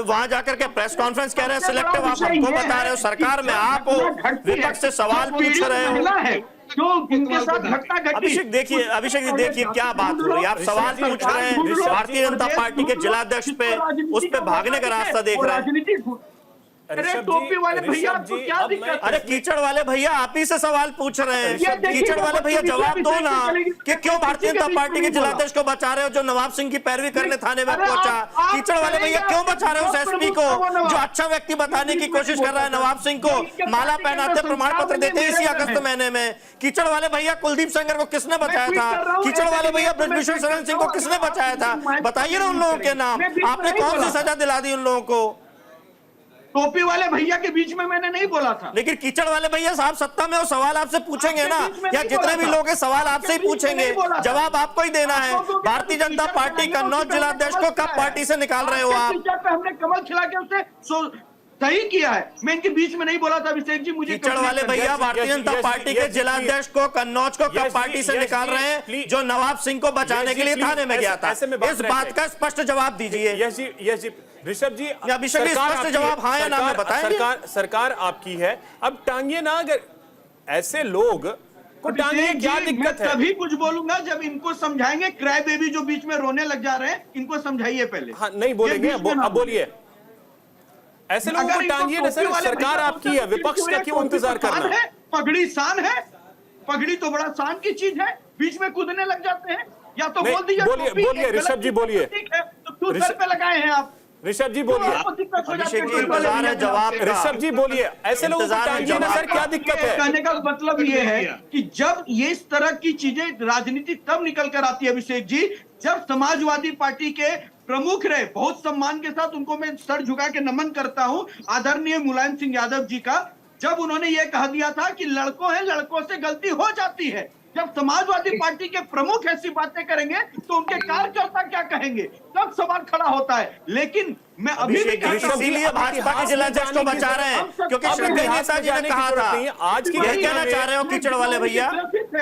वहां जाकर के प्रेस कॉन्फ्रेंस कह रहे हैं सेलेक्टिव, आप हमको बता रहे हो सरकार में आप हो, विपक्ष से सवाल पूछ रहे हो। जो इनके साथ घटना घटी। अभिषेक जी देखिए क्या बात हो रही है, आप सवाल पूछ रहे हैं भारतीय जनता पार्टी के जिलाध्यक्ष पे, उस पे भागने का रास्ता देख रहे हैं। अरे टोपी वाले भैया, आपको क्या दिक्कत है? अरे कीचड़ वाले भैया आप ही से सवाल पूछ रहे हैं। कीचड़ वाले भैया जवाब दो ना कि क्यों भारतीय जनता पार्टी के जिलाध्यक्ष को बचा रहे हो जो नवाब सिंह की पैरवी करने थाने में पहुंचा? कीचड़ वाले भैया क्यों बचा रहे हो उस एसपी को जो अच्छा व्यक्ति बताने की कोशिश कर रहा है नवाब सिंह को, माला पहनाते प्रमाण पत्र देते इसी अगस्त महीने में? कीचड़ वाले भैया कुलदीप सेंगर को किसने बचाया था? कीचड़ वाले भैया ब्रजभूषण शरण सिंह को किसने बचाया था? बताइए ना उन लोगों के नाम, आपने कौन सी सजा दिला दी उन लोगों को? टोपी वाले भैया के बीच में मैंने नहीं बोला था। लेकिन कीचड़ वाले भैया साहब सत्ता में हो, सवाल आपसे पूछेंगे ना, या जितने भी लोग हैं सवाल आपसे ही पूछेंगे, जवाब आपको ही देना है। भारतीय जनता पार्टी का 9 जिलाध्यक्ष को कब पार्टी से निकाल रहे हो आप? हमने कमल खिला के उससे सही किया है, मैं इनके बीच में नहीं बोला था। अभिषेक जी मुझे कीचड़ वाले भैया भारतीय जनता पार्टी के जिलाध्यक्ष को कन्नौज को कब पार्टी से निकाल रहे हैं जो नवाब सिंह को बचाने के लिए थाने में गया था? इस बात का स्पष्ट जवाब दीजिए। यस जी ऋषभ जी, अभिषेक स्पष्ट जवाब हाँ या ना में बताएं। सरकार आपकी है, अब टांगिए ना। अगर ऐसे लोग को टांगिए, क्या दिक्कत है? मैं तभी कुछ बोलूंगा जब इनको समझाएंगे। क्राई बेबी जो बीच में रोने लग जा रहे हैं, इनको समझाइए पहले। हाँ, नहीं बोलेंगे, अब बोलिए। ऐसे लोगों को टांगिए ना सर, सरकार आपकी है, विपक्ष का क्यों इंतजार करना है? पगड़ी शान है, पगड़ी तो बड़ा शान की चीज है, बीच में कूदने लग जाते हैं। या तो बोल दीजिए, बोलिए ऋषभ जी, बोलिए। तो क्यों सर पे लगाए हैं आप? ऋषभ जी बोलिए। अभिषेक जी इंतजार है जवाब का। ऋषभ जी बोलिए, ऐसे लोगों को टांगिए ना सर, क्या दिक्कत है? कहने का मतलब ये है कि जब ये इस तरह की चीजें राजनीति तब निकल कर आती है अभिषेक जी, जब समाजवादी पार्टी के प्रमुख रहे, बहुत सम्मान के साथ उनको मैं सर झुका के नमन करता हूं, आदरणीय मुलायम सिंह यादव जी का, जब उन्होंने ये कहा दिया था कि लड़कों हैं, लड़कों से गलती हो जाती है। जब समाजवादी पार्टी के प्रमुख ऐसी बातें करेंगे तो उनके कार्यकर्ता क्या कहेंगे, तब सवाल खड़ा होता है। लेकिन मैं अभी भी इसीलिए भाजपा के जिलाध्यक्ष को बचा रहे हैं, क्योंकि श्रद्धेय नेता जी ने कहा था। आज की यही कहना चाह रहे हो कीचड़ वाले भैया?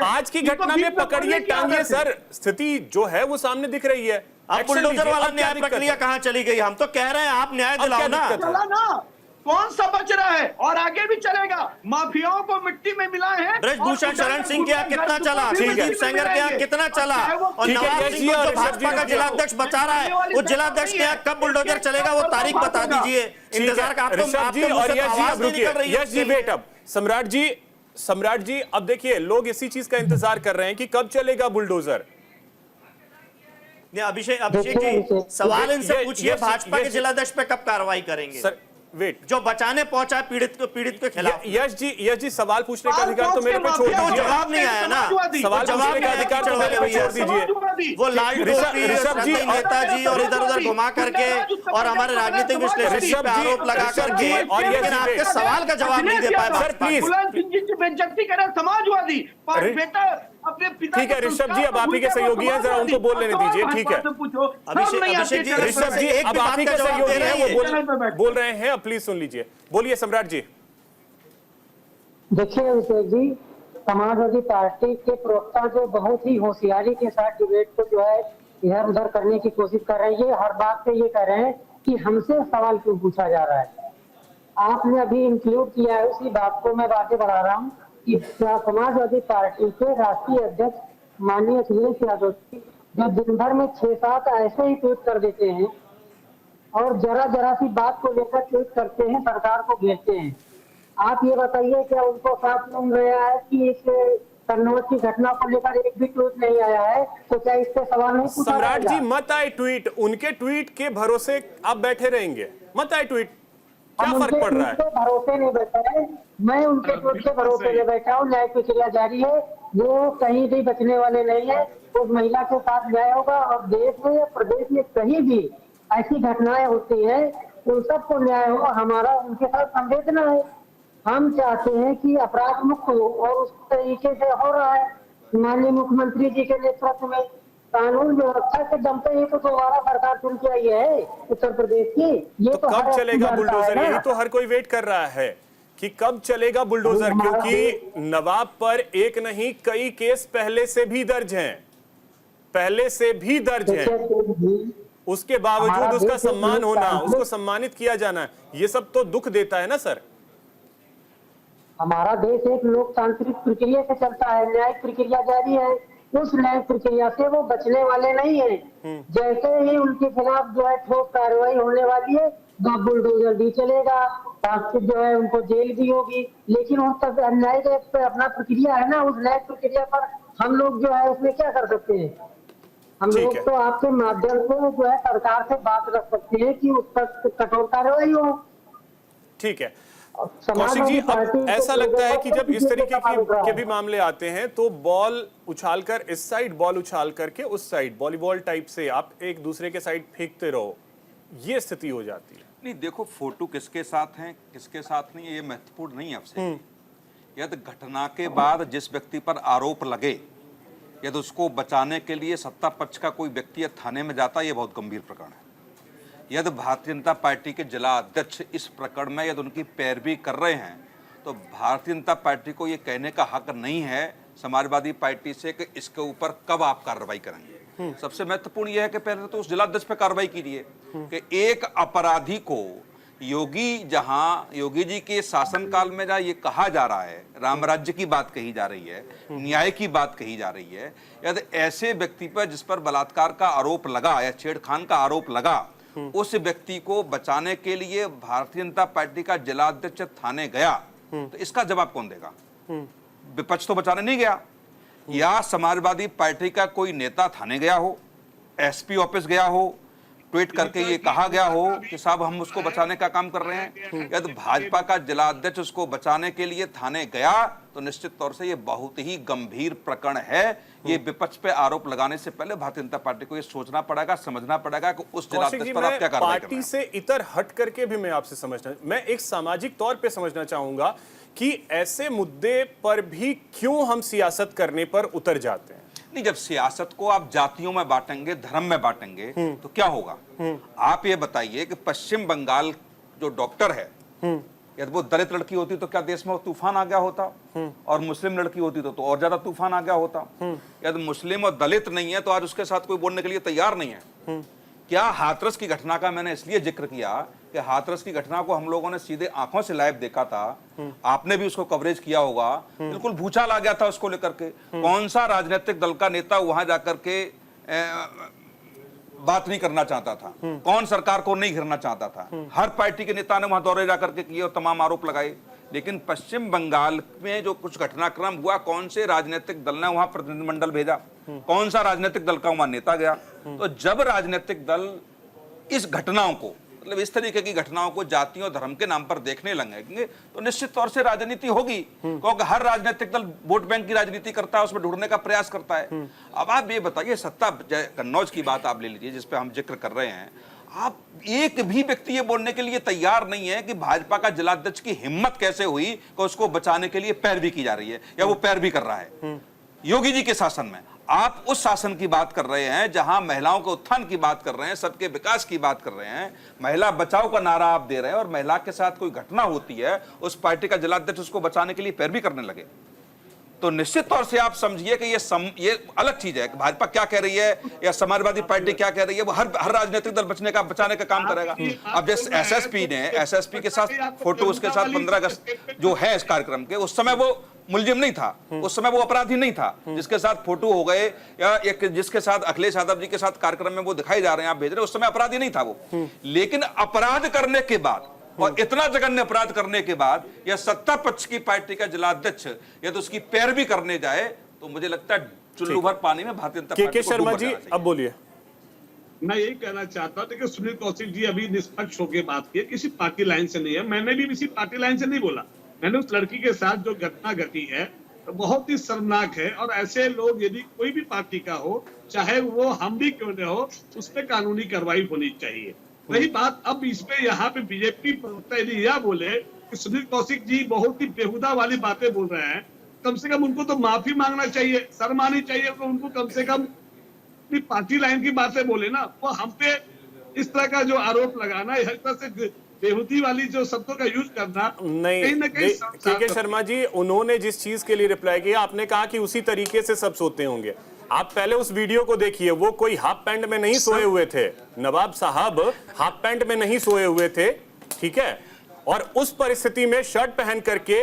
आज की घटना में पकड़िए, टांगिए सर, स्थिति जो है वो सामने दिख रही है। अब बुलडोजर वाला न्याय प्रक्रिया कहाँ चली गई? हम तो कह रहे हैं आप न्याय दिलाओ ना। कौन सा बच रहा है और आगे भी चलेगा? माफियाओं को मिट्टी में मिलाए हैं। ब्रजभूषण शरण सिंह के यहाँ कितना चला, कुलदीप सेंगर के यहाँ कितना चला, और नवाब सिंह को जो भाजपा का जिलाध्यक्ष बचा रहा है, उस जिलाध्यक्ष के यहाँ कब बुलडोजर चलेगा वो तारीख बता दीजिए। इंतजार का यश जी वेट अप। सम्राट जी अब देखिए, लोग इसी चीज का इंतजार कर रहे हैं कि कब चलेगा बुलडोजर। अभिषेक जी सवाल इनसे पूछिए, भाजपा के जिलाध्यक्ष पे कब कार्रवाई करेंगे? सर वेट, जो बचाने पहुंचा पीड़ित के खिलाफ। यश जी सवाल पूछने का अधिकार तो मेरे पे छोड़ दीजिए। जवाब नहीं आया ना, सवाल पूछने का अधिकार तो मेरे पे छोड़ दीजिए। वो लाल ऋषभ जी नेताजी और इधर उधर घुमा करके और हमारे राजनीतिक विश्लेषक पे आरोप लगा करके, और लेकिन आपके सवाल का जवाब नहीं दे पाए। सर प्लीज, बेइज्जती करे समाजवादी बेटा अपने पिता। ठीक है ऋषभ जी, अब आप ही के सहयोगी हैं, जरा उनको बोल लेने दीजिए। ठीक है अभिषेक जी, ऋषभ जी अब आप ही के सहयोगी हैं, वो बोल रहे हैं, अब प्लीज सुन लीजिए। बोलिए सम्राट जी। देखिए अभिषेक जी, समाजवादी पार्टी के प्रवक्ता जो बहुत ही होशियारी के साथ डिबेट को जो है इधर उधर करने की कोशिश कर रहे हैं, ये हर बात पे ये कह रहे हैं कि हमसे सवाल क्यों पूछा जा रहा है। आपने अभी इंक्लूड किया है, उसी बात को मैं आगे बढ़ा रहा हूँ कि समाजवादी पार्टी के राष्ट्रीय अध्यक्ष माननीय अखिलेश यादव जी जो दिन भर में 6-7 ऐसे ही ट्वीट कर देते हैं और जरा सी बात को लेकर ट्वीट करते हैं, सरकार को घेरते हैं। आप ये बताइए क्या उनको साथ मिल रहा है कि इस कन्नौज की घटना को लेकर एक भी ट्वीट नहीं आया है? तो क्या इस पे सवाल नहीं पूछा? सम्राट जी मत आए ट्वीट, उनके ट्वीट के भरोसे आप बैठे रहेंगे, मत आए ट्वीट, क्या फर्क पड़ रहा है? भरोसे नहीं बैठा है, मैं उनके ट्वीट के भरोसे नहीं बैठा हूँ। न्याय प्रक्रिया जारी है, वो कहीं भी बचने वाले नहीं है। उस महिला के साथ न्याय होगा और देश में या प्रदेश में कहीं भी ऐसी घटनाएं होती है उन सबको न्याय होगा। हमारा उनके साथ संवेदना है, हम चाहते हैं कि अपराध मुक्त हो और उस तरीके से हो रहा है। माननीय मुख्यमंत्री जी के नेतृत्व में कानून व्यवस्था के दम पे ही तो दोबारा सरकार चुन के आई है उत्तर प्रदेश की। ये तो कब चलेगा बुलडोजर? यही तो हर कोई वेट कर रहा है कि कब चलेगा बुलडोजर, क्योंकि नवाब पर एक नहीं कई केस पहले से भी दर्ज हैं, उसके बावजूद उसका सम्मान होना, उसको सम्मानित किया जाना, ये सब तो दुख देता है ना सर। हमारा देश एक लोकतांत्रिक प्रक्रिया से चलता है, न्यायिक प्रक्रिया जारी है, उस न्यायिक प्रक्रिया से वो बचने वाले नहीं है। जैसे ही उनके खिलाफ जो है ठोस कार्रवाई होने वाली है, बुलडोजर भी चलेगा, जो है उनको जेल भी होगी। लेकिन उन तक न्यायिक अपना प्रक्रिया है ना, उस न्यायिक प्रक्रिया पर हम लोग जो है उसमें क्या कर सकते हैं? हम लोग तो आपके माध्यम से जो है सरकार से बात रख सकते हैं कि उस पर कठोर कार्रवाई हो। ठीक है कौशिक जी, अब ऐसा लगता है कि जब इस तरीके के भी मामले आते हैं तो बॉल उछालकर इस साइड, बॉल उछाल करके उस साइड, वॉलीबॉल टाइप से आप एक दूसरे के साइड फेंकते रहो, ये स्थिति हो जाती है। नहीं देखो, फोटो किसके साथ है किसके साथ नहीं है ये महत्वपूर्ण नहीं है आपसे। यदि घटना के बाद जिस व्यक्ति पर आरोप लगे यदि उसको बचाने के लिए सत्ता पक्ष का कोई व्यक्ति थाने में जाता, ये बहुत गंभीर प्रकरण है। यदि भारतीय जनता पार्टी के जिला अध्यक्ष इस प्रकरण में यदि उनकी पैरवी कर रहे हैं तो भारतीय जनता पार्टी को ये कहने का हक नहीं है समाजवादी पार्टी से कि इसके ऊपर कब आप कार्रवाई करेंगे। सबसे महत्वपूर्ण यह है कि पहले तो उस जिला अध्यक्ष पे कार्रवाई कीजिए कि एक अपराधी को योगी जी के शासनकाल में जहाँ ये कहा जा रहा है, राम राज्य की बात कही जा रही है, न्याय की बात कही जा रही है, यदि ऐसे व्यक्ति पर जिस पर बलात्कार का आरोप लगा या छेड़खानी का आरोप लगा, उस व्यक्ति को बचाने के लिए भारतीय जनता पार्टी का जिला अध्यक्ष थाने गया, तो इसका जवाब कौन देगा? विपक्ष तो बचाने नहीं गया। या समाजवादी पार्टी का कोई नेता थाने गया हो, एसपी ऑफिस गया हो, ट्वीट करके ये कहा गया हो कि साहब हम उसको बचाने का काम कर रहे हैं, यदि भाजपा का जिला अध्यक्ष उसको बचाने के लिए थाने गया, तो निश्चित तौर से ये बहुत ही गंभीर प्रकरण है। ये विपक्ष पे आरोप लगाने से पहले भारतीय जनता पार्टी को ये सोचना पड़ेगा, समझना पड़ेगा कि उस जिला अध्यक्ष पर आप क्या कार्रवाई कर रहे हैं। पार्टी से इतर हट करके भी मैं एक सामाजिक तौर पे समझना चाहूंगा कि ऐसे मुद्दे पर भी क्यों हम सियासत करने पर उतर जाते हैं। नहीं, जब सियासत को आप जातियों में बांटेंगे, धर्म में बांटेंगे, तो क्या होगा? आप ये बताइए कि पश्चिम बंगाल जो डॉक्टर है, यदि वो दलित लड़की होती तो क्या देश में तूफान आ गया होता? और मुस्लिम लड़की होती तो और ज्यादा तूफान आ गया होता। यदि मुस्लिम और दलित नहीं है तो आज उसके साथ कोई बोलने के लिए तैयार नहीं है। क्या हाथरस की घटना का मैंने इसलिए जिक्र किया कि हाथरस की घटना को हम लोगों ने सीधे आंखों से लाइव देखा था, आपने भी उसको कवरेज किया होगा, बिल्कुल भूचाल आ गया था उसको लेकर के। कौन सा राजनीतिक दल का नेता वहां जाकर के बात नहीं करना चाहता था? कौन सरकार को नहीं घेरना चाहता था? हर पार्टी के नेता ने वहां दौरे जाकर के किए और तमाम आरोप लगाए। लेकिन पश्चिम बंगाल में जो कुछ घटनाक्रम हुआ, कौन से राजनीतिक दल ने वहां प्रतिनिधिमंडल भेजा? कौन सा राजनीतिक दल का वहां नेता गया? तो जब राजनीतिक दल इस घटनाओं को, मतलब इस तरीके की घटनाओं को जातियों और धर्म के नाम पर देखने लगेंगे, तो निश्चित तौर से राजनीति होगी, क्योंकि हर राजनीतिक दल वोट बैंक की राजनीति करता है, उसमें ढूंढने का प्रयास करता है। अब आप ये बताइए, सत्ता कन्नौज की बात आप ले लीजिए जिसपे हम जिक्र कर रहे हैं, आप एक भी व्यक्ति ये बोलने के लिए तैयार नहीं है कि भाजपा का जिलाध्यक्ष की हिम्मत कैसे हुई कि उसको बचाने के लिए पैरवी की जा रही है या वो पैरवी कर रहा है। योगी जी के शासन में आप उस शासन की बात कर रहे हैं जहां महिलाओं के उत्थान की बात कर रहे हैं, सबके विकास की बात कर रहे हैं, महिला बचाओ का नारा आप दे रहे हैं, और महिला के साथ कोई घटना होती है, उस पार्टी का जिलाध्यक्ष उसको बचाने के लिए पैरवी करने लगे। तो निश्चित तौर से आप समझिए कि ये अलग चीज है कि भाजपा क्या कह रही है या समाजवादी पार्टी क्या कह रही है। वो हर राजनीतिक दल बचाने का काम करेगा। अब जैसे एसएसपी के साथ फोटो, उसके साथ 15 अगस्त जो है इस कार्यक्रम के, उस समय वो मुलजिम नहीं था, उस समय वो अपराधी नहीं था जिसके साथ फोटो हो गए, या एक जिसके साथ अखिलेश यादव जी के साथ कार्यक्रम में वो दिखाई जा रहे हैं, आप भेज रहे हैं, उस समय अपराधी नहीं था वो। लेकिन अपराध करने के बाद, और इतना जघन्य अपराध करने के बाद, या सत्ता पक्ष की पार्टी का जिलाध्यक्ष या तो उसकी पैरवी करने जाए, तो मुझे लगता है चुल्लू भर पानी में भारतीय जनता पार्टी को शर्मा जी अब बोलिए। मैं यही कहना चाहता हूं, देखिए सुनील कौशिक जी अभी निष्पक्ष होकर बात की, किसी पार्टी लाइन से नहीं है, मैंने भी किसी पार्टी लाइन से नहीं बोला। मैंने उस लड़की के साथ जो घटना घटी है तो बहुत ही शर्मनाक है, और ऐसे लोग यदि कोई भी पार्टी का हो, चाहे वो हम भी क्यों न हो, उस पर कानूनी कार्रवाई होनी चाहिए। रही बात अब इसमें यहाँ पे बीजेपी यदि यह बोले कि सुनील कौशिक जी बहुत ही बेहुदा वाली बातें बोल रहे हैं, कम से कम उनको तो माफी मांगना चाहिए, शर्म आनी चाहिए, तो उनको कम से कम अपनी पार्टी लाइन की बातें बोले ना। वो हम पे इस तरह का जो आरोप लगाना, इस तरह से बेहुदी वाली जो शब्दों का यूज करना, कहीं ना कहीं के शर्मा जी, उन्होंने जिस चीज के लिए रिप्लाई किया, आपने कहा कि उसी तरीके से सब सोते होंगे। आप पहले उस वीडियो को देखिए, वो कोई हाफ पैंट में नहीं सोए हुए थे, नवाब साहब हाफ पैंट में नहीं सोए हुए थे, ठीक है, और उस परिस्थिति में शर्ट पहन करके,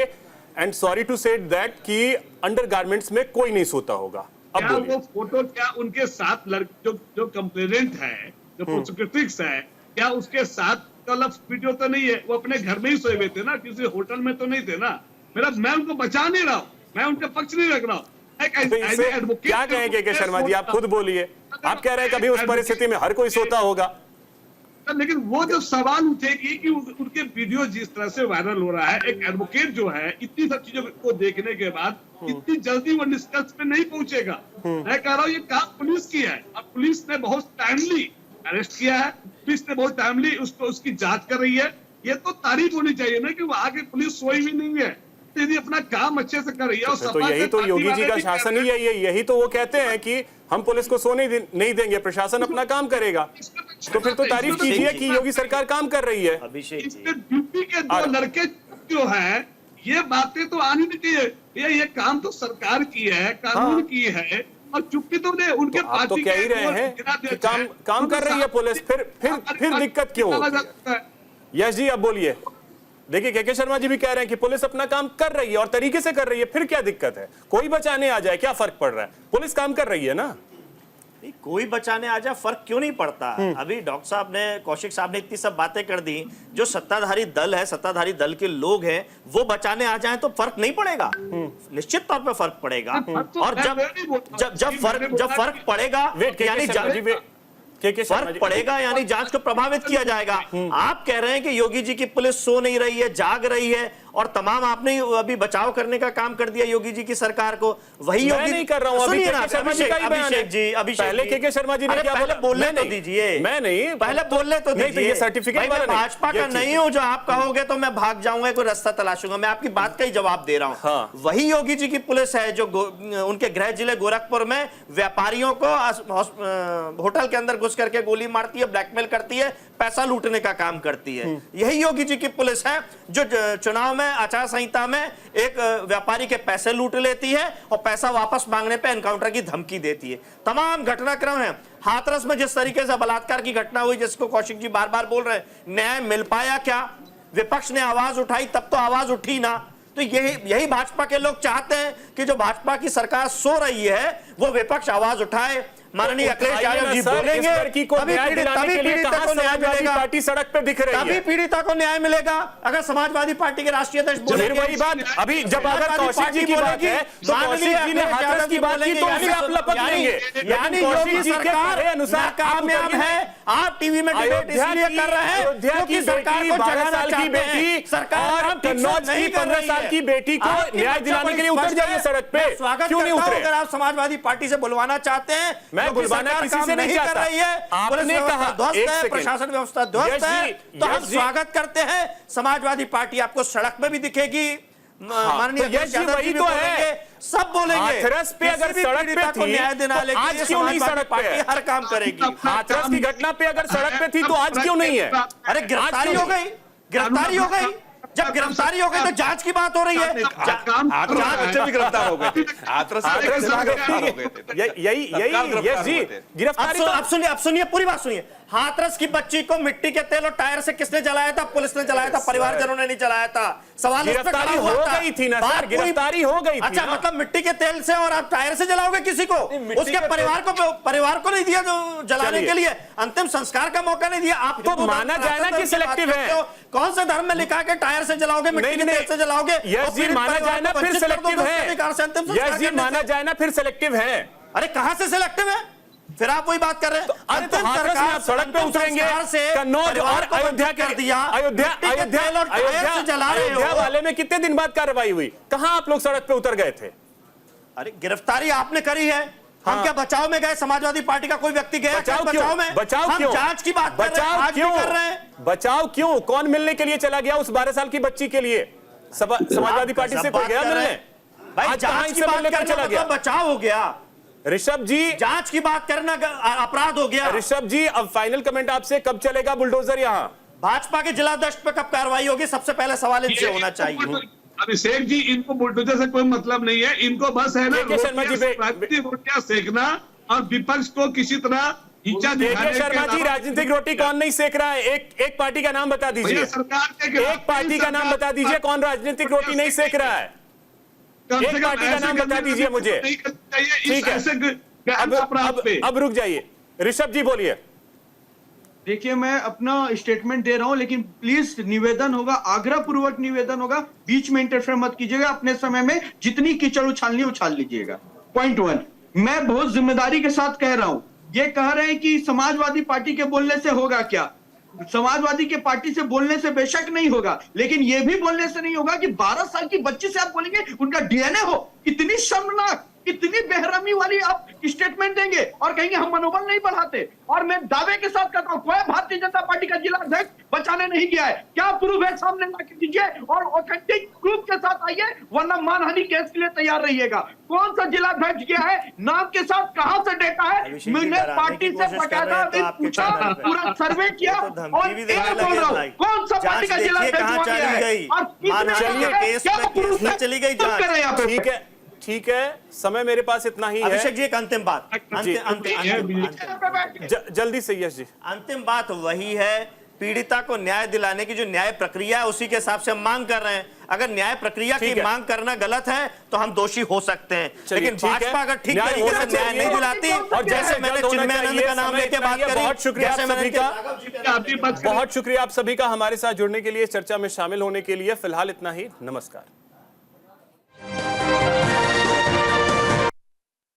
and sorry to say that, कि अंडरगारमेंट्स में कोई नहीं सोता होगा। अब क्या वो फोटो, क्या उनके साथ जो कंप्लेनेंट है, जो प्रोसिक्यूटिव्स है, क्या उसके साथ वीडियो तो नहीं है? वो अपने घर में ही सोए हुए थे ना, किसी होटल में तो नहीं थे ना। मैं उनको बचा नहीं रहा हूँ, मैं उनका पक्ष नहीं रख रहा हूँ। क्या कहेंगे के शर्मा जी, आप खुद बोलिए। आप कह रहे हैं कभी उस परिस्थिति में हर कोई सोता होगा, लेकिन वो जो सवाल उठेगी कि उनके वीडियो जिस तरह से वायरल हो रहा है, एक एडवोकेट जो है इतनी सब चीजों को देखने के बाद इतनी जल्दी वो निष्कर्ष पे नहीं पहुंचेगा। मैं कह रहा हूँ ये काम पुलिस की है, और पुलिस ने बहुत टाइमली अरेस्ट किया है, पुलिस ने बहुत टाइमली उसकी जांच कर रही है। ये तो तारीफ होनी चाहिए ना कि वो आगे पुलिस सोई भी नहीं है, यदि अपना काम अच्छे से कर रही है। तो यही तो योगी जी का शासन ही है, यही तो वो कहते हैं कि हम पुलिस को सोने नहीं देंगे, प्रशासन अपना काम करेगा। तो फिर तो तारीफ कीजिए कि योगी सरकार काम कर रही है। यूपी के दो लड़के जो हैं, ये बातें तो आनी नहीं चाहिए। ये काम तो सरकार की है, कानून की है, और चुप्पी तो उनके आप तो कह ही रहे हैं कि काम कर रही है पुलिस, फिर दिक्कत क्यों होती है? यश जी अब बोलिए। देखिए के शर्मा जी भी कह रहे हैं कि पुलिस अपना काम कर रही है और तरीके से कर रही है, फिर क्या दिक्कत है? कोई बचाने आ जाए क्या फर्क पड़ रहा है? पुलिस काम कर रही है ना। नहीं, कोई बचाने आ जाए फर्क क्यों नहीं पड़ता? अभी डॉक्टर साहब ने, कौशिक साहब ने इतनी सब बातें कर दी। जो सत्ताधारी दल है, सत्ताधारी दल के लोग हैं, वो बचाने आ जाएं तो फर्क नहीं पड़ेगा? निश्चित तौर पे फर्क पड़ेगा। और जब फर्क पड़ेगा यानी फर्क पड़ेगा यानी जांच को प्रभावित किया जाएगा। आप कह रहे हैं कि योगी जी की पुलिस सो नहीं रही है, जाग रही है, और तमाम आपने अभी बचाव करने का काम कर दिया योगी जी की सरकार को। वही योगी नहीं कर रहा हूं, अभी के शर्मा जी का ही बयान है। पहले के शर्मा जी ने क्या बोला? बोलने तो दीजिए। मैं नहीं, पहले बोलने तो दीजिए। ये सर्टिफिकेट वाला नहीं। भाजपा का नहीं हूं, जो आप कहोगे तो मैं भाग जाऊंगा, कोई रास्ता तलाशूंगा। मैं आपकी बात का ही जवाब दे रहा हूं। हाँ। वही योगी जी की पुलिस है जो उनके गृह जिले गोरखपुर में व्यापारियों को होटल के अंदर घुस करके गोली मारती है, ब्लैकमेल करती है, पैसा लूटने का काम करती है। यही योगी जी की पुलिस है जो चुनाव में आचार संहिता में एक व्यापारी के पैसे लूट लेती है और पैसा वापस मांगने पे एनकाउंटर की धमकी देती है। तमाम घटनाक्रम है। हाथरस में जिस तरीके से बलात्कार की घटना हुई, जिसको कौशिक जी बार बार बोल रहे हैं, न्याय मिल पाया क्या? विपक्ष ने आवाज उठाई, तब तो आवाज उठी ना। तो यही भाजपा के लोग चाहते हैं कि जो भाजपा की सरकार सो रही है वो विपक्ष आवाज उठाए। माननीय अखिलेश यादव जी बोलेंगे, तभी पीड़िता को न्याय मिलेगा। पार्टी सड़क पे दिख रही है, तभी पीड़िता को न्याय मिलेगा। अगर समाजवादी पार्टी के राष्ट्रीय अध्यक्ष बोलेंगे, वही बात अभी जब अगर कौशिक जी की बात है तो कौशिक जी ने हाथरस की बात की तो भी आप लपक लेंगे। यानी योगी सरकार अनुसार कामयाब है। आप टीवी में डिबेट इसलिए कर रहे हैं क्योंकि सरकार को 12 साल की बेटी, सरकार कन्नौज की 15 साल की बेटी को न्याय दिलाने के लिए उतर जाइए सड़क पे। स्वागत क्यों नहीं करता हूं। उतरे? अगर आप समाजवादी पार्टी से बुलवाना चाहते हैं, मैं बुलवाना किसी से नहीं कर रही है, आपने कहा ध्वस्त है, प्रशासन व्यवस्था ध्वस्त है, तो हम स्वागत करते हैं। समाजवादी पार्टी आपको सड़क में भी दिखेगी। माननीय यश जी वही तो है, सब बोलेंगे। हाथरस पे अगर सड़क पे थी न्याय दिलाने तो आज क्यों नहीं सड़क पे है? हर काम करेगी। हाथरस की घटना पे अगर सड़क पे थी तो आज क्यों नहीं है? अरे गिरफ्तारी हो गई, गिरफ्तारी हो गई। जब गिरफ्तारी हो गई तो जांच की बात हो रही है। बच्चे भी गिरफ्तार हो गए थे, यही यश जी गिरफ्तारी। अब सुनिए पूरी बात सुनिए। हाथरस की बच्ची को मिट्टी के तेल और टायर से किसने जलाया था? पुलिस ने जलाया था, परिवारजनों ने नहीं जलाया था। सवाल गिरफ्तारी हो गई थी ना सर, गिरफ्तारी हो गई थी। अच्छा, मतलब मिट्टी के तेल से और आप टायर से जलाओगे किसी को? उसके परिवार को नहीं दिया जो जलाने के लिए, अंतिम संस्कार का मौका नहीं दिया। आप तो माना जाए ना कि सिलेक्टिव है। कौन से धर्म में लिखा के टायर से जलाओगे, मिट्टी के तेल से जलाओगे? यस जी माना जाए ना फिर सिलेक्टिव है। यस जी माना जाए ना फिर सिलेक्टिव है। अरे कहां से सिलेक्टिव है? फिर आप वही बात कर रहे हैं। अरे तो हाथरस में आप सड़क पे उतरेंगे, कन्नौज और अयोध्या कर दिया, अयोध्या वाले में कितने दिन बाद कार्रवाई हुई? कहां आप लोग सड़क पे उतर गए थे? अरे गिरफ्तारी आपने करी है, हम क्या बचाव में गए? समाजवादी पार्टी का कोई व्यक्ति गया बचाव में? बचाव क्यों? जांच की बात बचाव क्यों कर रहे हैं? बचाव क्यों? कौन मिलने के लिए चला गया उस 12 साल की बच्ची के लिए? समाजवादी पार्टी से कोई गया मिलने? भाई जांच की बात करना चला गया, बचाव हो गया। ऋषभ जी जांच की बात करना अपराध हो गया। ऋषभ जी अब फाइनल कमेंट आपसे, कब चलेगा बुलडोजर यहाँ? भाजपा के जिला अध्यक्ष पे कब कार्रवाई होगी? सबसे पहले सवाल इनसे होना चाहिए। अभिषेक जी, इनको बुलडोजर से कोई मतलब नहीं है, इनको बस है ना रोटियां सेकना और विपक्ष को किसी तरह शर्मा जी राजनीतिक रोटी कौन नहीं सेक रहा है? एक पार्टी का नाम बता दीजिए, एक पार्टी का नाम बता दीजिए कौन राजनीतिक रोटी नहीं सेक रहा है? एक पार्टी का नाम बता दीजिए मुझे। ठीक है, अब रुक जाइए। ऋषभ जी बोलिए। देखिए, मैं अपना स्टेटमेंट दे रहा हूं, लेकिन प्लीज निवेदन होगा, आग्रह पूर्वक निवेदन होगा, बीच में इंटरफेयर मत कीजिएगा। अपने समय में जितनी कीचड़ उछालनी उछाल लीजिएगा। पॉइंट 1, मैं बहुत जिम्मेदारी के साथ कह रहा हूं। ये कह रहे हैं कि समाजवादी पार्टी के बोलने से होगा क्या? समाजवादी के पार्टी से बोलने से बेशक नहीं होगा, लेकिन यह भी बोलने से नहीं होगा कि 12 साल की बच्ची से आप बोलेंगे उनका डीएनए हो। इतनी शर्मनाक, इतनी बेहरमी वाली आप स्टेटमेंट देंगे और कहेंगे हम मनोबल नहीं बढ़ाते। और मैं दावे के साथ कहता हूं, कोई भारतीय जनता पार्टी का जिला अध्यक्ष बचाने नहीं गया है। क्या प्रूफ है? सामने ला के दीजिए और ऑथेंटिक प्रूफ के साथ आइए, वरना मानहानि केस के लिए तैयार रहिएगा। कौन सा जिला अध्यक्ष गया है? नाम के साथ कहां से डेटा है? मैंने पार्टी से बकायदा पूछा, पूरा सर्वे किया और बोल रहा हूं, कौन सा पार्टी का जिला अध्यक्ष गया है और चली गई? ठीक है, ठीक है, समय मेरे पास इतना ही है। अभिषेक जी, एक अंतिम बात, जल्दी से यश जी। अंतिम बात वही है पीड़िता को न्याय दिलाने की जो न्याय प्रक्रिया है उसी के हिसाब से हम मांग कर रहे हैं। अगर न्याय प्रक्रिया की मांग करना गलत है तो हम दोषी हो सकते हैं, लेकिन भाजपा अगर ठीक तरीके से न्याय नहीं दिलाती, और जैसे मैंने चिन्मयानंद का नाम लेके बात करी, बहुत शुक्रिया आप सभी का, बहुत शुक्रिया आप सभी का हमारे साथ जुड़ने के लिए, चर्चा में शामिल होने के लिए। फिलहाल इतना ही, नमस्कार।